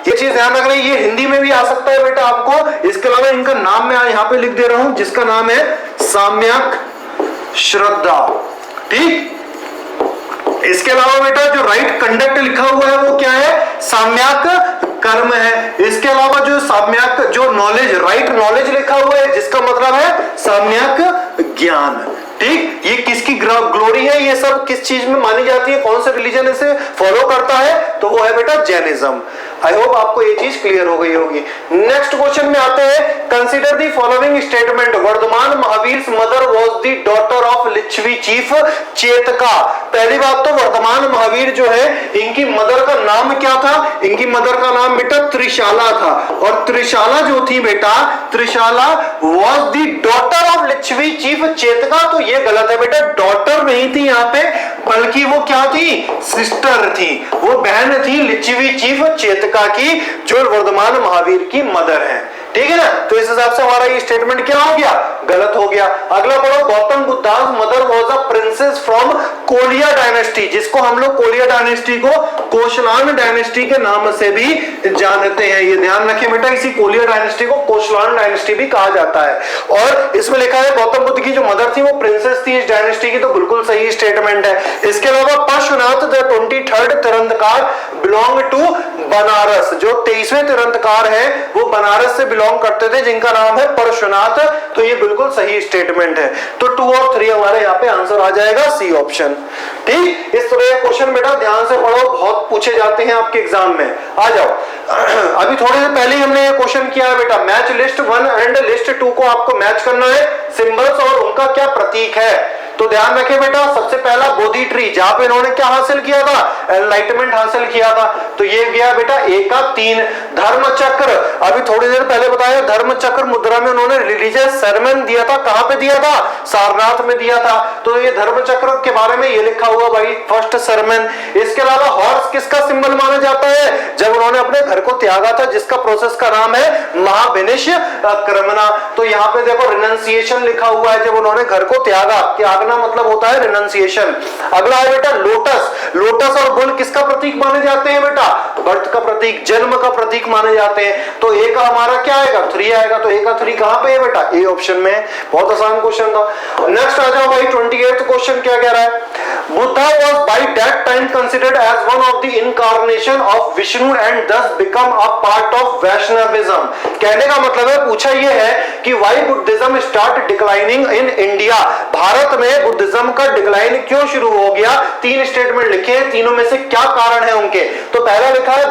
ये चीज ध्यान रख रही है। ये हिंदी में भी आ सकता है बेटा आपको। इसके अलावा इनका नाम मैं यहाँ पे लिख दे रहा हूं, जिसका नाम है साम्यक श्रद्धा। ठीक, इसके अलावा बेटा जो राइट कंडक्ट लिखा हुआ है वो क्या है? साम्यक कर्म है। इसके अलावा जो साम्यक जो नॉलेज, राइट नॉलेज लिखा हुआ है जिसका मतलब है साम्यक ज्ञान। ठीक, ये किसकी ग्लोरी है? ये सब किस चीज में मानी जाती है? कौन सा रिलीजन इसे फॉलो करता है? तो वो है बेटा जैनिज्म। आई होप आपको ये चीज क्लियर हो गई होगी। नेक्स्ट क्वेश्चन में आते हैं, consider the following statement, Vardhaman Mahavir mother was the daughter of Lichchhavi chief Chetaka. पहली बात तो वर्धमान महावीर जो है इनकी मदर का नाम क्या था? इनकी मदर का नाम बेटा त्रिशाला था, और त्रिशाला जो थी बेटा, Trishala was the daughter of Lichchhavi chief Chetaka. तो ये गलत है बेटा, डॉटर नहीं थी यहाँ पे, बल्कि वो क्या थी? सिस्टर थी, वो बहन थी लिच्छवी चीफ चेतका की, जो वर्धमान महावीर की मदर है। ठीक है ना, तो इस हिसाब से हमारा ये स्टेटमेंट क्या हो गया? गलत हो गया। अगला पढ़ो, Gautam Buddhas mother was a princess from Koliya dynasty, जिसको हम लोग कोलिया डायनेस्टी को कोशलान डायनेस्टी के नाम से भी जानते हैं। ये ध्यान रखें बेटा, इसी कोलिया डायनेस्टी को कोशलान डायनेस्टी भी कहा जाता है। और इसमें लिखा है गौतम बुद्ध की जो मदर थी वो प्रिंसेस थी इस डायनेस्टी की, तो बिल्कुल सही स्टेटमेंट है। इसके अलावा पार्श्वनाथ द 23rd तीर्थंकर बिलोंग टू बनारस, जो 23वें तीर्थंकर है वो बनारस से बिलोंग करते थे, जिनका नाम है पार्श्वनाथ। तो ये बिल्कुल सही स्टेटमेंट है। तो 2 और 3 हमारे यहाँ पे आंसर आ जाएगा, सी ऑप्शन। ठीक, इस तरह के क्वेश्चन बेटा ध्यान से पढ़ो, बहुत पूछे जाते हैं आपके एग्जाम में। आ जाओ, अभी थोड़ी देर पहले हमने ये क्वेश्चन किया है बेटा, मैच लिस्ट 1 एंड लिस्ट 2 को आपको मैच करना है, सिंबल्स और उनका क्या प्रतीक है। तो ध्यान रखें बेटा, सबसे पहला बोधि ट्री, जहां पे इन्होंने क्या हासिल किया था? एनलाइटमेंट हासिल किया था। तो ये गया बेटा 1 का 3। धर्म चक्र, अभी थोड़ी देर पहले बताया, धर्म चक्र मुद्रा में उन्होंने रिलीजियस सरमन दिया था। कहां पे दिया था? सारनाथ में दिया था। तो ये धर्म चक्र के बारे में ये लिखा हुआ भाई, फर्स्ट सरमन। इसके अलावा हॉर्स किसका सिंबल माना जाता है? जब उन्होंने अपने घर को त्यागा था, जिसका प्रोसेस का नाम है महाविनिष्क्रमण। तो यहाँ पे देखो रिनंसिएशन लिखा हुआ है, जब उन्होंने घर को त्यागा, त्यागना मतलब होता है रिनंसिएशन। अगला है बेटा लोटस। लोटस और बुल किसका प्रतीक माने जाते हैं बेटा? बर्थ का प्रतीक, जन्म का प्रतीक माने जाते हैं। तो ए का हमारा क्या आएगा? 3 आएगा। तो ए का 3 कहां पे है बेटा? ए ऑप्शन में। बहुत आसान क्वेश्चन था। नेक्स्ट आ जाओ भाई, 28th क्वेश्चन क्या कह रहा है? Buddha was by that time considered as one of the incarnation of Vishnu and thus become a part of Vaishnavism। कहने का मतलब है, पूछा यह है कि why Buddhism start declining in India, Bharat में बुद्धिज्म का डिक्लाइन क्यों शुरू हो गया? 3 स्टेटमेंट लिखे हैं, तीनों में से क्या कारण है उनके? तो पहला लिखा है,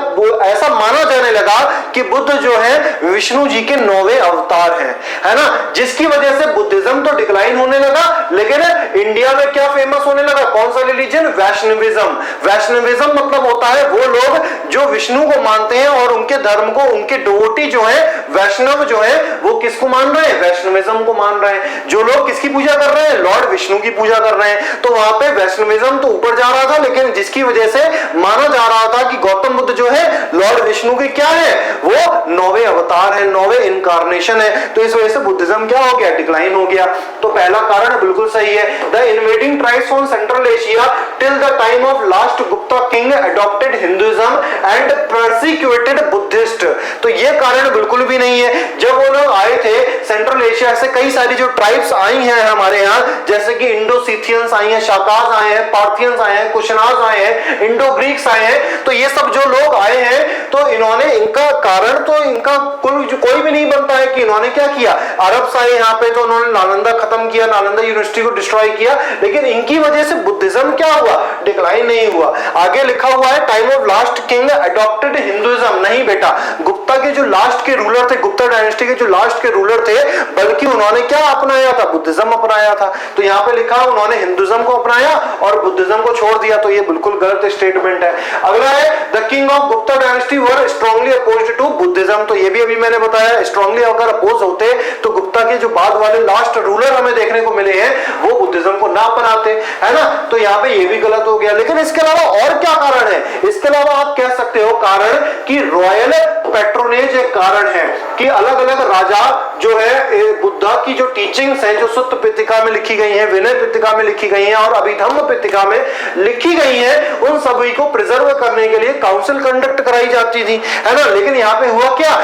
ऐसा माना जाने लगा कि बुद्ध जो है विष्णु जी के 9वें अवतार हैं, है ना, जिसकी वजह से बुद्धिज्म तो डिक्लाइन होने लगा, लेकिन इंडिया में क्या फेमस होने लगा, कौन सा रिलीजन, वैष्णविज्म। वैष्णविज्म मतलब होता है वो लोग जो विष्णु को मानते हैं और उनके धर्म को, उनके डिवोटी जो है वैष्णव जो है वो किसको मान रहे हैं, वैष्णविज्म को मान रहे हैं। जो लोग किसकी पूजा कर रहे हैं, लॉर्ड विष्णु की पूजा कर रहे हैं। तो वहां पे वैष्णविज्म तो ऊपर जा रहा था, लेकिन जिसकी वजह से माना जा रहा था कि गौतम बुद्ध जो है लॉर्ड विष्णु के क्या है, वो 9वें अवतार है, 9वें इनकारनेशन है। तो इस वजह से बुद्धिज्म क्या हो गया, डिक्लाइन हो गया। तो पहला कारण बिल्कुल सही है। The invading tribes from central Asia till the time of last Gupta king adopted Hinduism and persecuted Buddhist. तो ये कारण बिल्कुल भी नहीं है। जब वो लोग आए थे सेंट्रल एशिया से, कई सारी जो ट्राइब्स आई हैं हमारे यहाँ, जैसे कि इंडोसिथियंस आई हैं, शाकाज आए हैं, पार्थियंस आए हैं, कुशनाज आए हैं, इंडो ग्रीक्स आए हैं, तो ये सब जो लोग आए हैं तो इन्होंने, इनका कारण तो इनका कोई भी नहीं बनता है कि इन्होंने क्या किया, अरब आए यहाँ पे तो उन्होंने नालंदा खत्म किया, नालंदा यूनिवर्सिटी को डिस्ट्रॉय किया, लेकिन इनकी वजह से बुद्धिज्म क्या हुआ, डिक्लाइन नहीं हुआ। आगे लिखा हुआ है time of last king adopted Hinduism. नहीं बेटा, गुप्ता के जो लास्ट के रूलर थे, गुप्ता डायनेस्टी के जो लास्ट के रूलर थे, बल्कि उन्होंने क्या अपनाया था, बुद्धिज्म अपनाया था। तो यहाँ पे लिखा उन्होंने हिंदुइज्म को अपनाया और बुद्धिज्म को छोड़ दिया, तो ये बिल्कुल गलत स्टेटमेंट है। अगला है the king of Gupta dynasty were strongly opposed to Buddhism. तो ये भी अभी मैंने बताया, स्ट्रांगली अगर अपोज होते तो गुप्ता के जो बाद वाले लास्ट रूलर हमें देखने को मिले हैं वो बुद्धिज्म को ना अपनाते, है ना। तो यहाँ पे ये भी गलत हो गया। लेकिन इसके अलावा और क्या कारण है, इसके अलावा आप कह सकते हो कारण कि रॉयल पैट्रोनेज एक कारण है कि अलग अलग राजा जो है बुद्धा की जो टीचिंग्स है, जो सुत्त पितिका में लिखी गई है, विनय पितिका में लिखी गई है और अभिधम्म पितिका में लिखी गई है, उन सभी को प्रिजर्व करने के लिए काउंसिल कंडक्ट कराई जाती थी, है ना। लेकिन यहाँ पे हुआ क्या,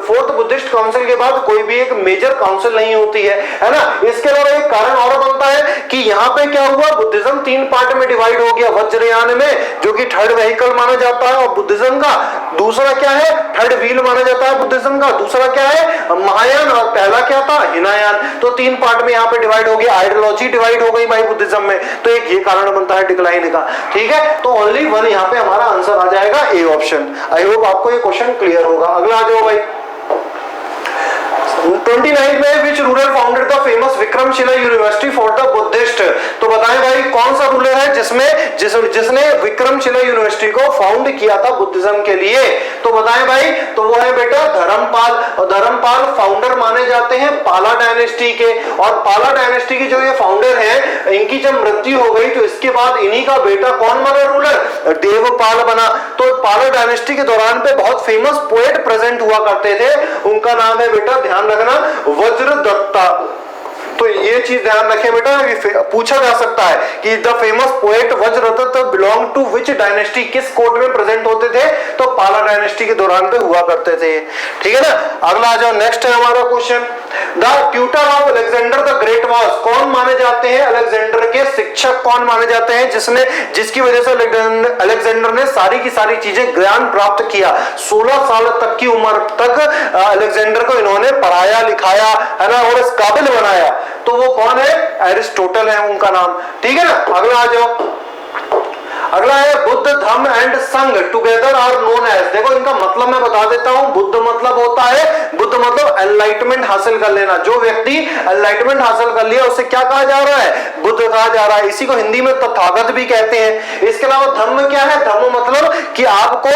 फोर्थ बुद्धिस्ट काउंसिल के बाद कोई भी एक मेजर काउंसिल नहीं होती है ना। इसके अलावा एक कारण और बनता है कि यहाँ पे क्या हुआ, बुद्धिज्म 3 पार्ट में डिवाइड हो गया, वज्रयान में जो कि थर्ड व्हीकल माना जाता है और बुद्धिज्म का दूसरा क्या है, थर्ड व्हील माना जाता है बुद्धिज्म का, दूसरा क्या है महायान और पहला क्या था हिनायान। तो 3 पार्ट में यहाँ पे डिवाइड हो गया, आइडियोलॉजी डिवाइड हो गई भाई बुद्धिज्म में। तो एक ये कारण बनता है डिक्लाइन का, ठीक है। तो ओनली वन यहाँ पे हमारा आंसर आ जाएगा ए ऑप्शन। आई होप आपको ये क्वेश्चन क्लियर होगा। अगला आ जाओ भाई। 29 में which ruler founded the famous Vikramshila university for the Buddhist. तो बताएं भाई कौन सा रूलर है जिसने विक्रमशिला यूनिवर्सिटी को फाउंड किया था बुद्धिज्म के लिए। तो बताएं भाई, तो वो है बेटा धर्मपाल। और धर्मपाल फाउंडर माने जाते हैं पाला डायनेस्टी के। और पाला डायनेस्टी के जो ये फाउंडर हैं, इनकी जब मृत्यु हो गई तो इसके बाद इन्हीं का बेटा कौन बना रूलर, देवपाल बना। तो पाला डायनेस्टी के दौरान पे बहुत फेमस पोएट प्रेजेंट हुआ करते थे, उनका नाम है बेटा, ध्यान रखना, वज्रदत्ता। तो ये चीज ध्यान रखें बेटा, पूछा जा सकता है कि the famous poet Vajradatta belong to which dynasty, किस कोर्ट में प्रेजेंट होते थे, तो पाला डायनेस्टी के दौरान पे हुआ करते थे, ठीक है ना। अगला आ जाओ, नेक्स्ट है हमारा question, the tutor of Alexander the great was, कौन माने जाते हैं अलेक्जेंडर के शिक्षक, कौन माने जाते हैं जिसकी वजह से अलेक्जेंडर ने सारी की सारी चीजें ज्ञान प्राप्त किया। 16 साल तक की उम्र तक अलेक्जेंडर को इन्होंने पढ़ाया लिखाया, है ना, और इस काबिल बनाया। तो वो कौन है, एरिस्टोटल है उनका नाम, ठीक है ना। अगला आ जाओ, अगला है बुद्ध धम्म एंड संघ टुगेदर आर नोन एज। देखो इनका मतलब मैं बता देता हूं। बुद्ध मतलब होता है, बुद्ध मतलब एनलाइटमेंट हासिल कर लेना। जो व्यक्ति एनलाइटमेंट हासिल कर लिया उसे क्या कहा जा रहा है, बुद्ध कहा जा रहा है। इसी को हिंदी में तथागत भी कहते हैं। इसके अलावा धम्म क्या है, धम्म मतलब कि आपको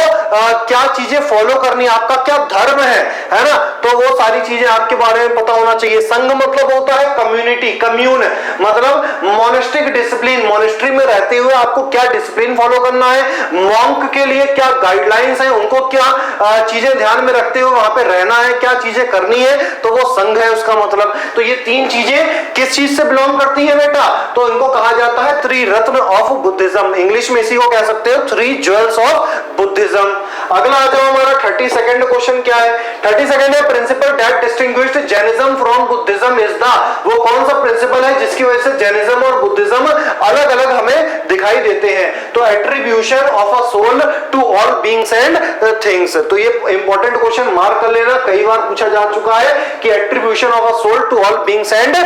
क्या चीजें फॉलो करनी, आपका क्या धर्म है ना, तो वो सारी चीजें आपके बारे में पता होना चाहिए। संघ मतलब होता है कम्युनिटी, कम्यून मतलब मोनेस्टिक डिसिप्लिन, मोनेस्ट्री में रहते हुए आपको क्या डिसिप्लिन फॉलो करना है, मॉन्क के लिए क्या गाइडलाइंस हैं, उनको क्या चीजें ध्यान में रखते हुए वहां पे रहना है, क्या चीजें करनी है, तो वो संघ है उसका मतलब। तो ये 3 चीजें किस चीज से बिलोंग करती है बेटा, तो इनको कहा जाता है त्रिरत्न ऑफ बुद्धिज्म। इंग्लिश में इसी को कह सकते हो 3 ज्वेल्स ऑफ बुद्धिज्म। अगला आ जाओ हमारा 32nd क्वेश्चन क्या है, 32nd है principal that distinguished Jainism from Buddhism is the. वो कौन सा प्रिंसिपल है जिसकी वजह से जैनिज्म और बुद्धिज्म अलग अलग हमें दिखाई देते हैं। तो attribution of a soul to all beings and things. तो ये इंपॉर्टेंट क्वेश्चन मार्क कर लेना, कई बार पूछा जा चुका है कि attribution of a soul to all beings and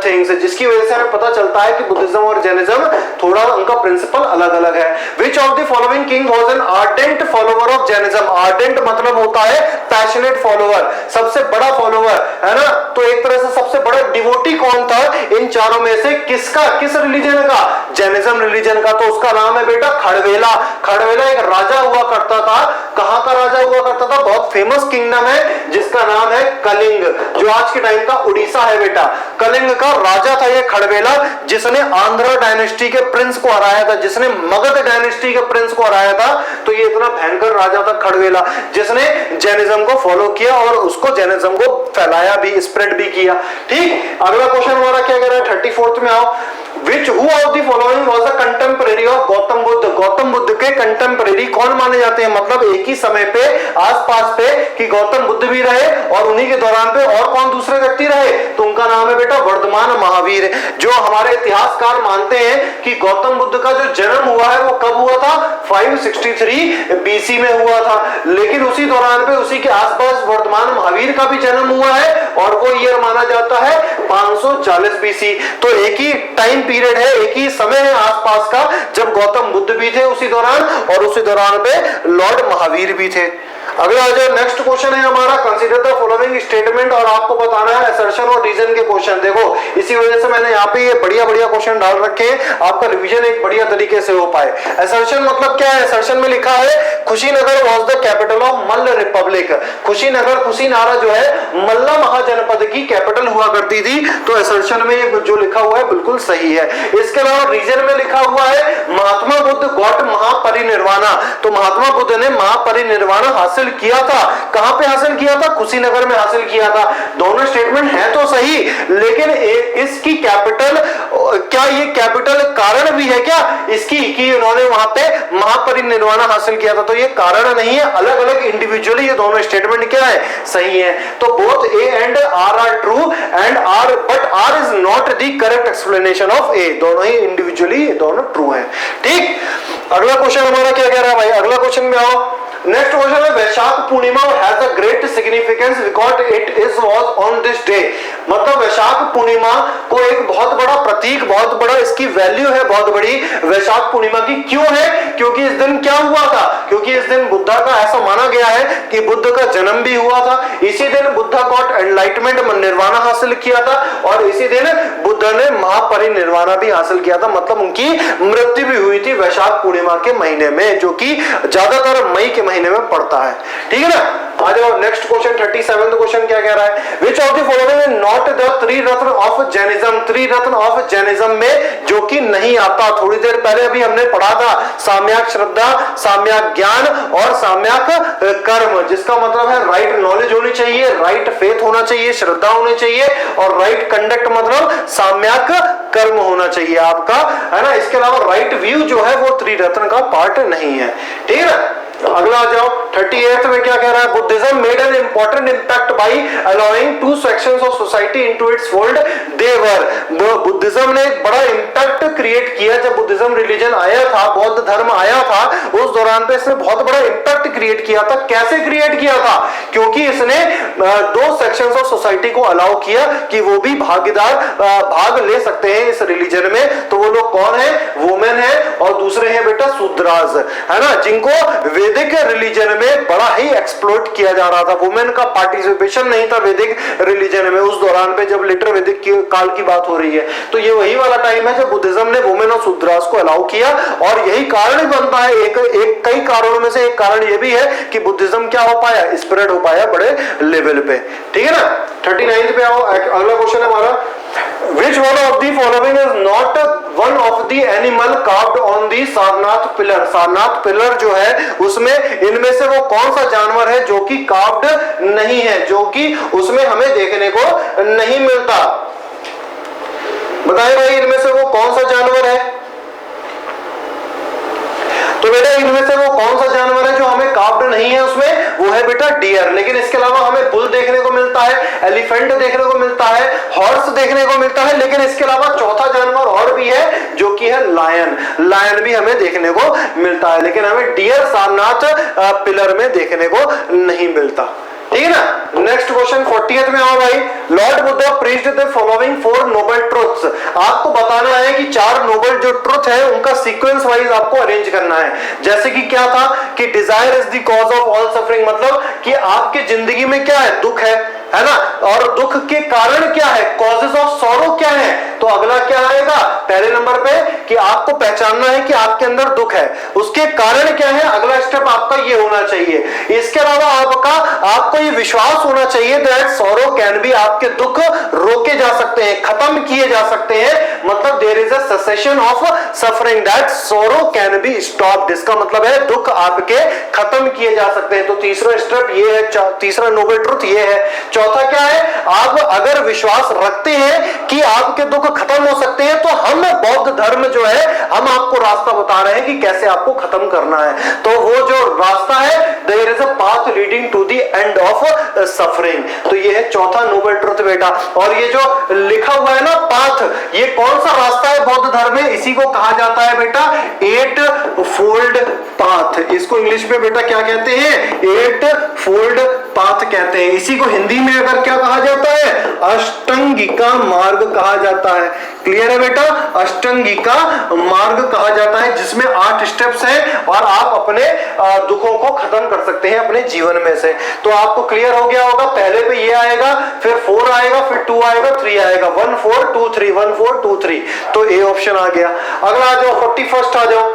things, जिसकी वजह से हमें पता चलता है कि बुद्धिज्म और जैनिज्म थोड़ा उनका प्रिंसिपल अलग अलग है। Which of the following king was an ardent follower of Jainism. मतलब आर्डेंट मतलब होता है पैशनेट फॉलोअर, सबसे बड़ा फॉलोअर, है ना। तो एक तरह से सबसे बड़ा डिवोटी कौन था इन चारों में से, किसका, किस रिलीजन का, जैनिज्म रिलीजन का। तो उसका नाम है बेटा खड़वेला। खड़वेला एक राजा हुआ करता था। कहां का राजा हुआ करता था, बहुत फेमस किंगडम है जिसका नाम है कलिंग, जो आज के टाइम का उड़ीसा है बेटा। कलिंग का राजा था ये खड़वेला, जिसने आंध्र डायनेस्टी के प्रिंस को हराया था, जिसने मगध डायनेस्टी के प्रिंस को हराया था। तो ये इतना भयंकर राजा था खड़वेला, जिसने जैनिज्म को फॉलो किया और उसको जैनिज्म को फैलाया भी, स्प्रेड भी किया। ठीक, अगला क्वेश्चन हमारा क्या कह रहा है 34th में आओ। Which who of the following was a contemporary of Gautam Buddha? Gautam Buddha के कंटेम्परेरी कौन माने जाते हैं, मतलब एक ही समय पे आसपास पे कि गौतम बुद्ध भी रहे और उन्हीं के दौरान पे और कौन दूसरे व्यक्ति रहे, तो उनका नाम है बेटा वर्धमान महावीर। जो हमारे इतिहासकार मानते हैं कि गौतम बुद्ध का जो जन्म हुआ है वो कब हुआ था, 563 बीसी में हुआ था, लेकिन उसी दौरान पे उसी के आसपास वर्धमान महावीर का भी जन्म हुआ है और वो ईयर माना जाता है 540 बीसी। तो एक ही टाइम पीरियड है, एक ही समय है आसपास का जब गौतम बुद्ध भी थे उसी दौरान, और उसी दौरान पे लॉर्ड महावीर भी थे। अगला जो नेक्स्ट क्वेश्चन है हमारा, कंसीडर द फॉलोइंग स्टेटमेंट, और आपको बताना है असर्शन और रीजन के क्वेश्चन। देखो इसी वजह से मैंने यहाँ पे ये बढ़िया बढ़िया क्वेश्चन डाल रखे हैं, आपका रिवीजन एक बढ़िया तरीके से हो पाए। असर्शन मतलब क्या है, असर्शन में लिखा है Kushinagar was the capital of Malla Republic. Kushinagar, Kushinara जो है मल्ला महाजनपद की कैपिटल हुआ करती थी। तो असर्शन में जो लिखा हुआ है बिल्कुल सही है। इसके अलावा रीजन में लिखा हुआ है महात्मा बुद्ध गॉट महापरिनिर्वाणा। तो महात्मा बुद्ध ने महापरिनिर्वाण हासिल किया था। कहां पे हासिल किया था, कुशीनगर में हासिल किया था। दोनों स्टेटमेंट है तो सही, लेकिन इसकी कैपिटल, क्या ये कैपिटल कारण भी है क्या इसकी कि उन्होंने वहां पे महापरिनिर्वाण हासिल किया था, तो ये कारण नहीं है, अलग अलग इंडिविजुअली ये दोनों स्टेटमेंट क्या है, सही है। तो both A and R are true and R, but R is not the correct explanation of A. दोनों ही इंडिविजुअली दोनों ट्रू है। ठीक, अगला क्वेश्चन हमारा क्या कह रहा है भाई, अगला क्वेश्चन में आओ। नेक्स्ट क्वेश्चन है Vaishakh Purnima has a great significance because it is was on this day. मतलब वैशाख पूर्णिमा को एक बहुत बड़ा प्रतीक, बहुत बड़ा इसकी वैल्यू है, बहुत बड़ी वैशाख पूर्णिमा की। क्यों है, क्योंकि इस दिन क्या हुआ था, क्योंकि इस दिन बुद्धा का, ऐसा माना गया है कि बुद्ध का जन्म भी हुआ था। इसी दिन बुद्धा गॉट एनलाइटमेंट, निर्वाण हासिल किया था, और इसी दिन बुद्ध ने महापरिनिर्वाण भी हासिल किया था। मतलब उनकी मृत्यु भी हुई थी वैशाख पूर्णिमा के महीने में, जो कि ज्यादातर मई के महीने में पड़ता है। ठीक है ना। आ जाओ नेक्स्ट क्वेश्चन 37वां क्वेश्चन क्या कह रहा है, which of the following is not the Triratna of Jainism. Triratna of Jainism में जो कि नहीं आता, थोड़ी देर पहले अभी हमने पढ़ा था, साम्यक श्रद्धा, साम्यक ज्ञान और साम्यक कर्म, जिसका मतलब है राइट नॉलेज होनी चाहिए, राइट फेथ होना चाहिए, श्रद्धा होनी चाहिए, और राइट कंडक्ट मतलब साम्यक कर्म होना चाहिए आपका, है ना। इसके अलावा राइट व्यू जो है वो त्रिरत्न का पार्ट नहीं है। ठीक है ना। अगला आ जाओ 38 में क्या कह रहा है, Buddhism made an important impact by allowing two sections of society into its fold they were. बुद्धिज्म ने एक बड़ा इंपैक्ट क्रिएट किया। जब बुद्धिज्म रिलीजन आया था, बौद्ध धर्म आया था, उस दौरान पे इसने बहुत बड़ा इंपैक्ट क्रिएट किया था। कैसे क्रिएट किया था, क्योंकि इसने दो सेक्शंस ऑफ सोसाइटी को अलाउ किया कि वो भी भाग ले सकते हैं इस रिलीजन में। तो वो लोग कौन है, वुमेन है, और दूसरे हैं बेटा शूद्रास, है ना, जिनको वैदिक रिलीजन में बड़ा ही एक्सप्लोइट किया जा रहा था। वुमेन का पार्टिसिपेशन नहीं था वैदिक रिलीजन में उस दौरान पे, जब लेटर वैदिक काल की बात हो रही है। तो ये वही वाला टाइम है जब बुद्धिज्म ने वुमेन और शूद्रास को अलाउ किया, और यही कारण बनता है, एक कई कारणों में से एक कारण ये भी है कि बुद्धिज्म क्या हो पाया, स्प्रेड हो पाया बड़े लेवल पे। ठीक है ना। 39 पे आओ, अगला क्वेश्चन है हमारा, which one of the following is not one of the animal carved on the Sarnath pillar. Sarnath pillar जो है उसमें इनमें से वो कौन सा जानवर है जो कि कार्व्ड नहीं है, जो कि उसमें हमें देखने को नहीं मिलता। बताइए भाई, इनमें से वो कौन सा जानवर है। तो बेटा इनमें से वो कौन सा जानवर है जो हमें कार्व्ड नहीं है उसमें, वो है बेटा डियर। लेकिन इसके अलावा हमें बुल देखने को मिलता है, एलिफेंट देखने को मिलता है, हॉर्स देखने को मिलता है, लेकिन इसके अलावा चौथा जानवर और भी है जो कि है लायन। लायन भी हमें देखने को मिलता है, लेकिन हमें डियर सारनाथ पिलर में देखने को नहीं मिलता। ठीक है ना। नेक्स्ट क्वेश्चन 40th में आओ भाई। Lord Buddha preached the following 4 noble truths. आपको बताना है कि 4 नोबल जो ट्रुथ है उनका सीक्वेंस वाइज आपको अरेंज करना है। जैसे कि क्या था कि desire is the cause of all suffering, मतलब कि आपके जिंदगी में क्या है, दुख है ना, और दुख के कारण क्या है, कॉजेज ऑफ सॉरो क्या है। तो अगला क्या आएगा पहले नंबर पे कि आपको पहचानना है कि आपके अंदर दुख है, उसके कारण क्या है, अगला स्टेप आपका ये होना चाहिए। इसके अलावा आपको ये विश्वास होना चाहिए दैट सॉरो कैन बी, आपके दुख रोके जा सकते हैं, खत्म किए जा सकते हैं, मतलब there is a cessation of suffering, that sorrow can be stopped. इसका मतलब है दुख आपके खत्म किए जा सकते हैं। तो तीसरा स्टेप ये है, तीसरा नोबल ट्रुथ ये है। चौथा क्या है, आप अगर विश्वास रखते हैं कि आपके दुख खत्म हो सकते हैं, तो हम बौद्ध धर्म जो है हम आपको रास्ता बता रहे हैं कि कैसे आपको खत्म करना है। तो वो जो रास्ता है, there is a path leading to the end of suffering. तो ये है चौथा नोबल ट्रुथ बेटा। और ये जो लिखा हुआ है ना पाथ, ये कौन सा रास्ता है बौद्ध धर्म में, इसी को कहा जाता है बेटा 8 फोल्ड पाथ। इसको इंग्लिश में बेटा क्या कहते हैं, 8 फोल्ड पाथ कहते हैं। इसी को हिंदी में अगर क्या कहा जाता है, अष्टांगिका मार्ग कहा जाता है। क्लियर है बेटा, अष्टांगिका मार्ग कहा जाता है, जिसमें 8 स्टेप्स हैं और आप अपने दुखों को खत्म कर सकते हैं अपने जीवन में से। तो आपको क्लियर हो गया होगा, पहले पे ये आएगा, फिर 4 आएगा, फिर 2 आएगा, 3 आएगा, 1 4 2 3 1 4 2 3। तो ए ऑप्शन आ गया। अगला आ जाओ 41st आ जाओ।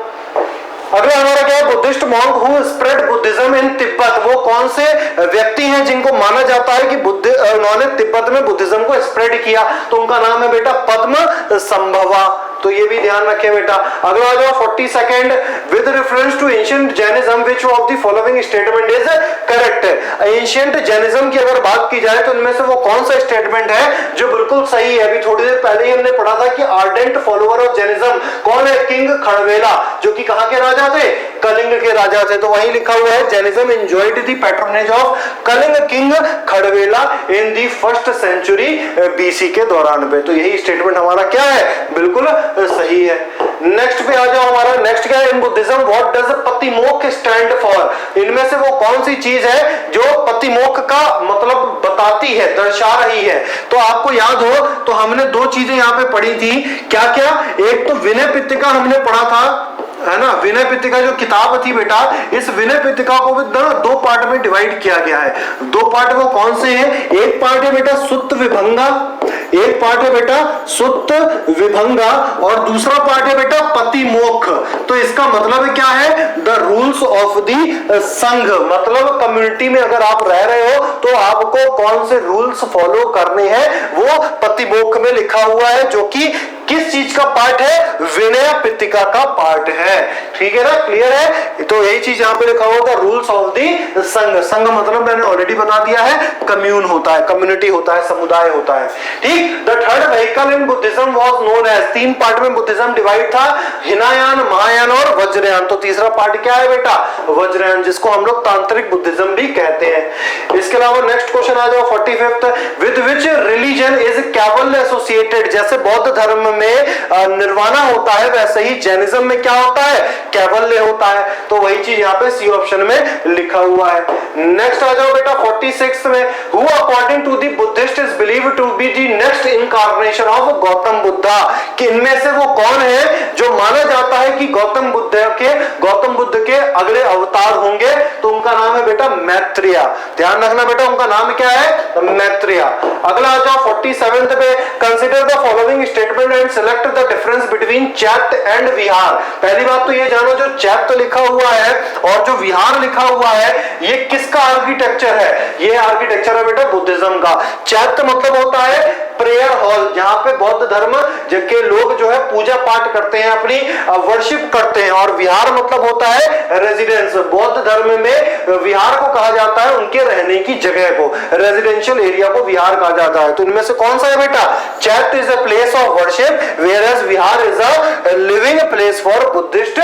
अगला हमारा क्या है, Buddhist monk who spread Buddhism इन तिब्बत। वो कौन से व्यक्ति हैं जिनको माना जाता है कि उन्होंने तिब्बत में बुद्धिज्म को स्प्रेड किया। तो उनका नाम है बेटा पद्म संभवा। तो ये भी ध्यान रखें बेटा। अगला आ जाओ 42nd, with reference to ancient Jainism which of the following statement is correct. Ancient Jainism की अगर बात की जाए तो इनमें से वो कौन सा स्टेटमेंट है जो बिल्कुल सही है। अभी थोड़ी देर पहले ही हमने पढ़ा था कि आर्डेंट फॉलोअर ऑफ जैनिज्म कौन है, किंग खड़वेला, जो कि कहां के राजा थे, कलिंग के राजा थे। तो वहीं लिखा हुआ है Jainism enjoyed the patronage of Kalinga king Kharavela in the 1st century BC के दौरान पे। तो यही स्टेटमेंट हमारा क्या है, बिल्कुल सही है। नेक्स्ट पे आ जाओ। हमारा नेक्स्ट क्या है, in Buddhism what does Patimokkha stand for. इनमें से वो कौन सी चीज है जो पतिमोक्ष का मतलब बताती है, दर्शा रही है। तो आपको याद हो तो हमने 2 चीजें यहाँ पे पढ़ी थी, क्या क्या, एक तो विनय पिटका हमने पढ़ा था, है ना। विनय पिटका जो किताब थी बेटा, इस विनय पिटका को भी 2 पार्ट में डिवाइड किया गया है। 2 पार्ट वो कौन से हैं, एक पार्ट है बेटा सुत्त विभंगा, एक पार्ट है बेटा सुत्त विभंगा, और दूसरा पार्ट है बेटा पतिमोक्ष। तो इसका मतलब क्या है, द रूल्स ऑफ द संघ, मतलब कम्युनिटी में अगर आप रह रहे हो तो आपको कौन से रूल्स फॉलो करने हैं, वो पतिमोक्ष में लिखा हुआ है, जो कि किस चीज का पार्ट है, विनय पिटका का पार्ट है। ठीक है ना, क्लियर है। तो यही चीज यहाँ पे लिखा होगा, रूल्स ऑफ द संघ। संघ मतलब मैंने ऑलरेडी बता दिया है, कम्यून होता है, कम्युनिटी होता है, समुदाय होता है। ठीक। The third vehicle in Buddhism was known as, 3 part में बुद्धिज्म डिवाइड था, हिनायान, महायान और वज्रयान। तो तीसरा पार्ट क्या है बेटा, वज्रयान, जिसको हम लोग तांत्रिक बुद्धिज्म भी कहते हैं। इसके अलावा नेक्स्ट क्वेश्चन आ जाओ 45th, with which religion is Kaivalya associated. जैसे बौद्ध धर्म में निर्वाणा होता है, वैसे ही जैनिज्म में क्या होता है, कैवल्य होता है। तो वही चीज यहाँ पे सी ऑप्शन में लिखा हुआ है। नेक्स्ट आ जाओ बेटा 46 में, who according to the Buddhist is believed to be the next incarnation of Gautam Buddha. कि इनमें से वो कौन है जो माना जाता है कि गौतम बुद्ध के अगले अवतार होंगे। तो उनका नाम है बेटा मैत्रेय। ध्यान रखना बेटा, उनका नाम क्या है, मैत्रेय। अगला आ जाओ 47th पे, consider the following statement and select the difference between चैत्य एंड विहार। पहली बात तो ये जानो, जो चैत्य लिखा हुआ है और जो विहार लिखा हुआ है, ये किसका आर्किटेक्चर है, ये आर्किटेक्चर है बेटा बुद्धिज्म का। चैत्य मतलब होता है प्रेयर हॉल, जहां पे बौद्ध धर्म के लोग जो है पूजा पाठ करते हैं, अपनी वर्शिप करते हैं। और विहार मतलब होता है रेजिडेंस। बौद्ध धर्म में विहार को कहा जाता है उनके रहने की जगह को, रेजिडेंशियल एरिया को विहार कहा जाता है। तो इनमें से कौन सा है बेटा, चैत्य is a place of worship, whereas Vihar is a living place for Buddhist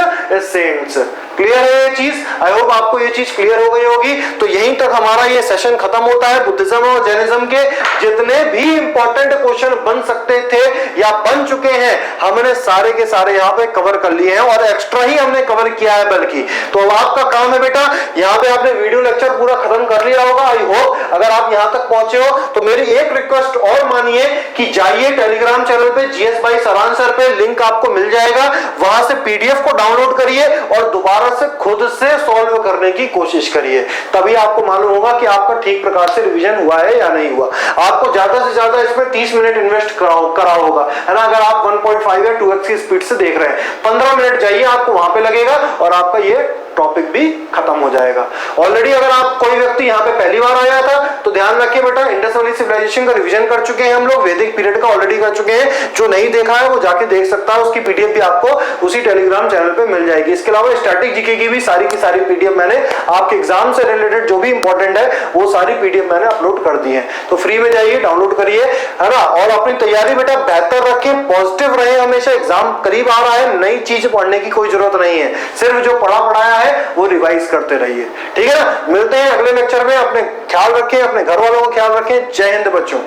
saints. Clear है ये चीज? आई होप आपको ये चीज क्लियर हो गई होगी। तो यहीं तक हमारा ये सेशन खत्म होता है। बुद्धिज्म और जैनिज्म के जितने भी इंपॉर्टेंट क्वेश्चन बन सकते थे या बन चुके हैं, हमने सारे के सारे यहाँ पे कवर कर लिए हैं और एक्स्ट्रा ही हमने कवर किया है बल्कि। तो अब आपका काम है बेटा, यहाँ पे आपने वीडियो लेक्चर पूरा खत्म कर लिया होगा। आई होप अगर आप यहाँ तक पहुंचे हो तो मेरी एक रिक्वेस्ट और मानिए कि जाइए टेलीग्राम चैनल पे जीएस बाई सरान सर पे, लिंक आपको मिल जाएगा, वहां से पीडीएफ को डाउनलोड करिए और दोबारा से खुद से सॉल्व करने की कोशिश करिए। तभी आपको मालूम होगा कि आपका ठीक प्रकार से रिवीजन हुआ है या नहीं हुआ। आपको ज्यादा से ज्यादा इसमें 30 मिनट इन्वेस्ट करा होगा, है ना। अगर आप 1.5 या 2x की स्पीड से देख रहे हैं, 15 मिनट जाइए, आपको वहां पे लगेगा और आपका ये टॉपिक भी खत्म हो जाएगा। ऑलरेडी अगर आप कोई व्यक्ति यहाँ पे पहली बार आया था तो ध्यान रखिए बेटा, इंडस वैली सिविलाइजेशन का रिवीजन कर चुके हैं हम लोग, वैदिक पीरियड का ऑलरेडी कर चुके हैं। जो नहीं देखा है वो जाके देख सकता है, उसकी पीडीएफ भी आपको उसी टेलीग्राम चैनल पे मिल जाएगी। इसके अलावा स्टैटिक जीके की भी सारी पीडीएफ मैंने आपके एग्जाम से रिलेटेड जो भी इंपॉर्टेंट है वो सारी पीडीएफ मैंने अपलोड कर दी है। तो फ्री में जाइए, डाउनलोड करिए, है ना। और अपनी तैयारी बेटा बेहतर रखें, पॉजिटिव रहे हमेशा। एग्जाम करीब आ रहा है, नई चीज पढ़ने की कोई जरूरत नहीं है, सिर्फ जो पढ़ाया है वो रिवाइज करते रहिए, ठीक है ना। मिलते हैं अगले लेक्चर में। अपने ख्याल रखें, अपने घर वालों का ख्याल रखें। जय हिंद बच्चों।